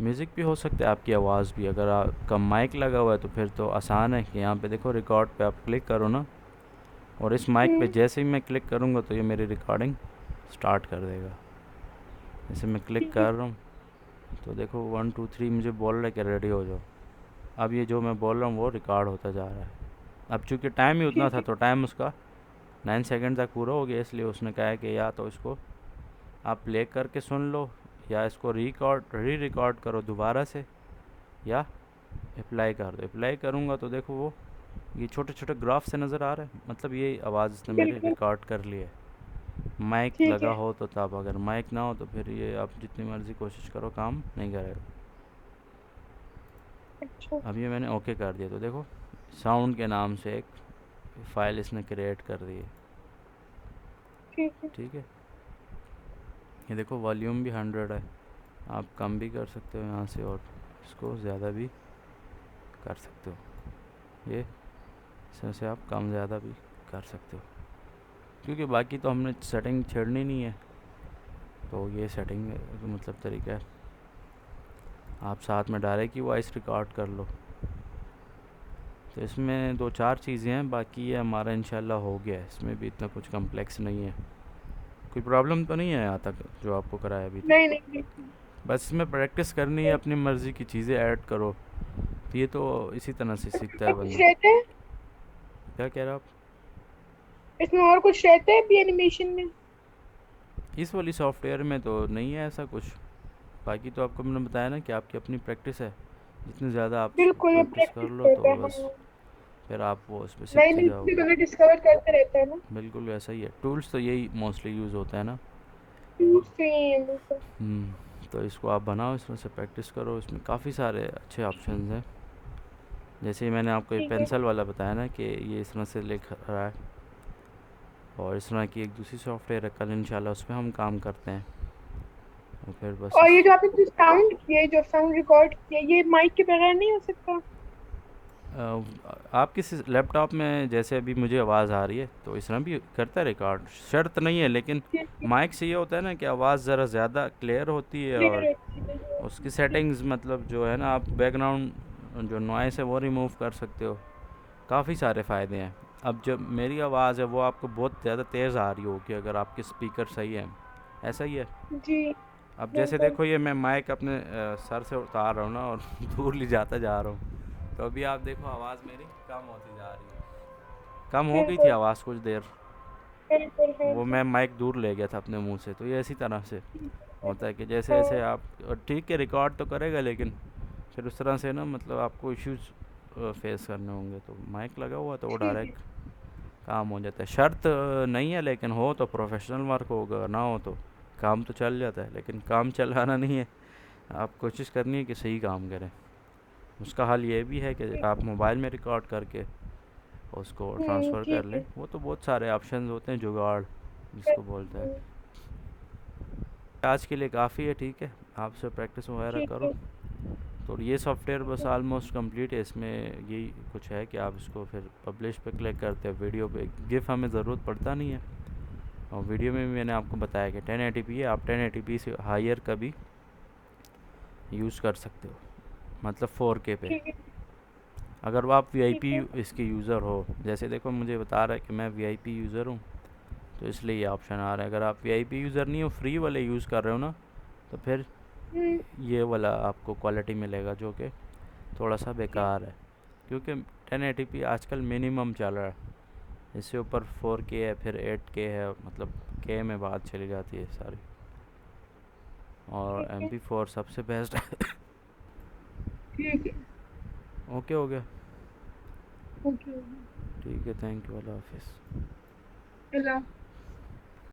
म्यूज़िक भी हो सकता है, आपकी आवाज़ भी। अगर आपका माइक लगा हुआ है तो फिर तो आसान है कि यहाँ पे देखो रिकॉर्ड पे आप क्लिक करो ना, और इस माइक पे जैसे ही मैं क्लिक करूँगा तो ये मेरी रिकॉर्डिंग स्टार्ट कर देगा। जैसे मैं क्लिक कर रहा हूँ तो देखो 1 2 3 मुझे बोल रहा है कि रेडी हो जाओ। अब ये जो मैं बोल रहा हूँ वो रिकॉर्ड होता जा रहा है। अब चूँकि टाइम ही उतना था तो टाइम उसका 9 सेकंड तक पूरा हो गया, इसलिए उसने कहा है कि या तो इसको आप प्ले करके सुन लो, या इसको रिकॉर्ड करो दोबारा से, या अप्लाई कर दो। अप्लाई करूँगा तो देखो वो ये छोटे छोटे ग्राफ से नज़र आ रहा है, मतलब ये आवाज़ इसने मेरे बिल्कुल रिकॉर्ड कर ली है। माइक ठीक लगा है। हो तो तब, अगर माइक ना हो तो फिर ये आप जितनी मर्ज़ी कोशिश करो काम नहीं करेगा। अच्छा अब ये मैंने ओके कर दिया तो देखो साउंड के नाम से एक फ़ाइल इसने क्रिएट कर दी है। ठीक है। ठीक है, ये देखो वॉल्यूम भी 100 है, आप कम भी कर सकते हो यहाँ से, और इसको ज़्यादा भी कर सकते हो। ये इसमें से आप कम ज़्यादा भी कर सकते हो, क्योंकि बाकी तो हमने सेटिंग छेड़नी नहीं है। तो ये सेटिंग मतलब तरीका है, आप साथ में डायरेक्ट ही वॉइस रिकॉर्ड कर लो। तो इसमें 2 4 चीज़ें हैं, बाकी ये हमारा इंशाल्लाह हो गया है। इसमें भी इतना कुछ कम्प्लेक्स नहीं है, कोई प्रॉब्लम तो नहीं है यहाँ तक जो आपको कराया अभी तक। नहीं नहीं नहीं बस इसमें प्रैक्टिस करनी है, अपनी मर्ज़ी की चीज़ें ऐड करो। तो ये तो इसी तरह से सीखता है और कुछ बंदा। रहता है क्या कह रहे हो आप? इसमें, और कुछ रहता है भी एनिमेशन में? इस वाली सॉफ्टवेयर में तो नहीं है ऐसा कुछ। बाकी तो आपको मैंने बताया ना कि आपकी अपनी प्रैक्टिस है, जितनी ज़्यादा आप बिल्कुल ये प्रैक्टिस कर प्रैक्टिस लो तो करता है बस हाँ। फिर आप वो उस पर नई सीखते नई जाओगे। चीजें डिस्कवर करते रहता है ना। बिल्कुल वैसा ही है, टूल्स तो यही मोस्टली यूज़ होता है ना। सही है बिल्कुल। तो इसको आप बनाओ, इसमें से प्रैक्टिस करो। इसमें काफ़ी सारे अच्छे ऑप्शंस हैं, जैसे ही मैंने आपको ये ठीक है। पेंसिल वाला बताया ना कि ये इस तरह से लिख रहा है, और इस तरह की एक दूसरी सॉफ्टवेयर है, कल इंशाल्लाह उस पर हम काम करते हैं। और फिर बस और इस ये जो आपने जो साउंड किया है, जो साउंड रिकॉर्ड किया है, ये माइक के बगैर नहीं हो सकता? आप किस लैपटॉप में, जैसे अभी मुझे आवाज़ आ रही है तो इस तरह भी करता है रिकॉर्ड, शर्त नहीं है। लेकिन ठीक है। माइक से ये होता है ना कि आवाज़ ज़रा ज़्यादा क्लियर होती है, क्लियर और होती है उसकी सेटिंग्स मतलब जो है ना, आप बैकग्राउंड जो नॉइस है वो रिमूव कर सकते हो। काफ़ी सारे फ़ायदे हैं। अब जब मेरी आवाज़ है वो आपको बहुत ज़्यादा तेज़ आ रही होगी अगर आपके स्पीकर सही है, ऐसा ही है। जी अब जैसे बिल्कुल। देखो ये मैं माइक अपने सर से उतार रहा हूँ ना, और दूर ले जाता जा रहा हूँ, तो अभी आप देखो आवाज़ मेरी कम होती जा रही है। कम हो गई थी बिल्कुल आवाज़ कुछ देर, बिल्कुल हाँ वो जी। मैं माइक दूर ले गया था अपने मुंह से। तो ये इसी तरह से होता है कि जैसे जैसे हाँ आप ठीक है रिकॉर्ड तो करेगा, लेकिन फिर उस तरह से ना मतलब आपको इश्यूज फेस करने होंगे। तो माइक लगा हुआ तो वो ठीक है। डायरेक्ट काम हो जाता है। शर्त नहीं है, लेकिन हो तो प्रोफेशनल वर्क होगा, ना हो तो काम तो चल जाता है, लेकिन काम चलाना नहीं है। आप कोशिश करनी है कि सही काम करें। उसका हल ये भी है कि ठीक आप मोबाइल में रिकॉर्ड करके उसको ट्रांसफ़र कर ठीक लें। है। वो तो बहुत सारे ऑप्शन होते हैं, जुगाड़ जिसको बोलते हैं। हम्म, आज के लिए काफ़ी है, ठीक है, आपसे प्रैक्टिस वगैरह ठीक करो। है। तो ये सॉफ्टवेयर ठीक बस है। ऑलमोस्ट कंप्लीट है। इसमें यही कुछ है कि आप इसको फिर पब्लिश पे क्लिक करते हैं, वीडियो पे गिफ हमें ज़रूरत पड़ता नहीं है। और वीडियो में भी मैंने आपको बताया कि 1080p है, आप 1080p से हायर का भी यूज़ कर सकते हो, मतलब 4K पे। ठीक है। अगर वो आप ठीक वीआईपी है। इसके यूज़र हो, जैसे देखो मुझे बता रहा है कि मैं वीआईपी यूज़र हूँ, तो इसलिए ये ऑप्शन आ रहा है। अगर आप वीआईपी यूज़र नहीं हो, फ्री वाले यूज़ कर रहे हो ना, तो फिर हम्म, ये वाला आपको क्वालिटी मिलेगा जो कि थोड़ा सा ठीक बेकार है। है, क्योंकि 1080p आजकल मिनिमम चल रहा है। इससे ऊपर 4K है, फिर 8K है, मतलब के में बात चली जाती है सारी। और ठीक है। MP4 सबसे बेस्ट है। ठीक है। ओके हो गया, ओके। ठीक है, थैंक यू, अल्लाह हाफिज़। अल्लाह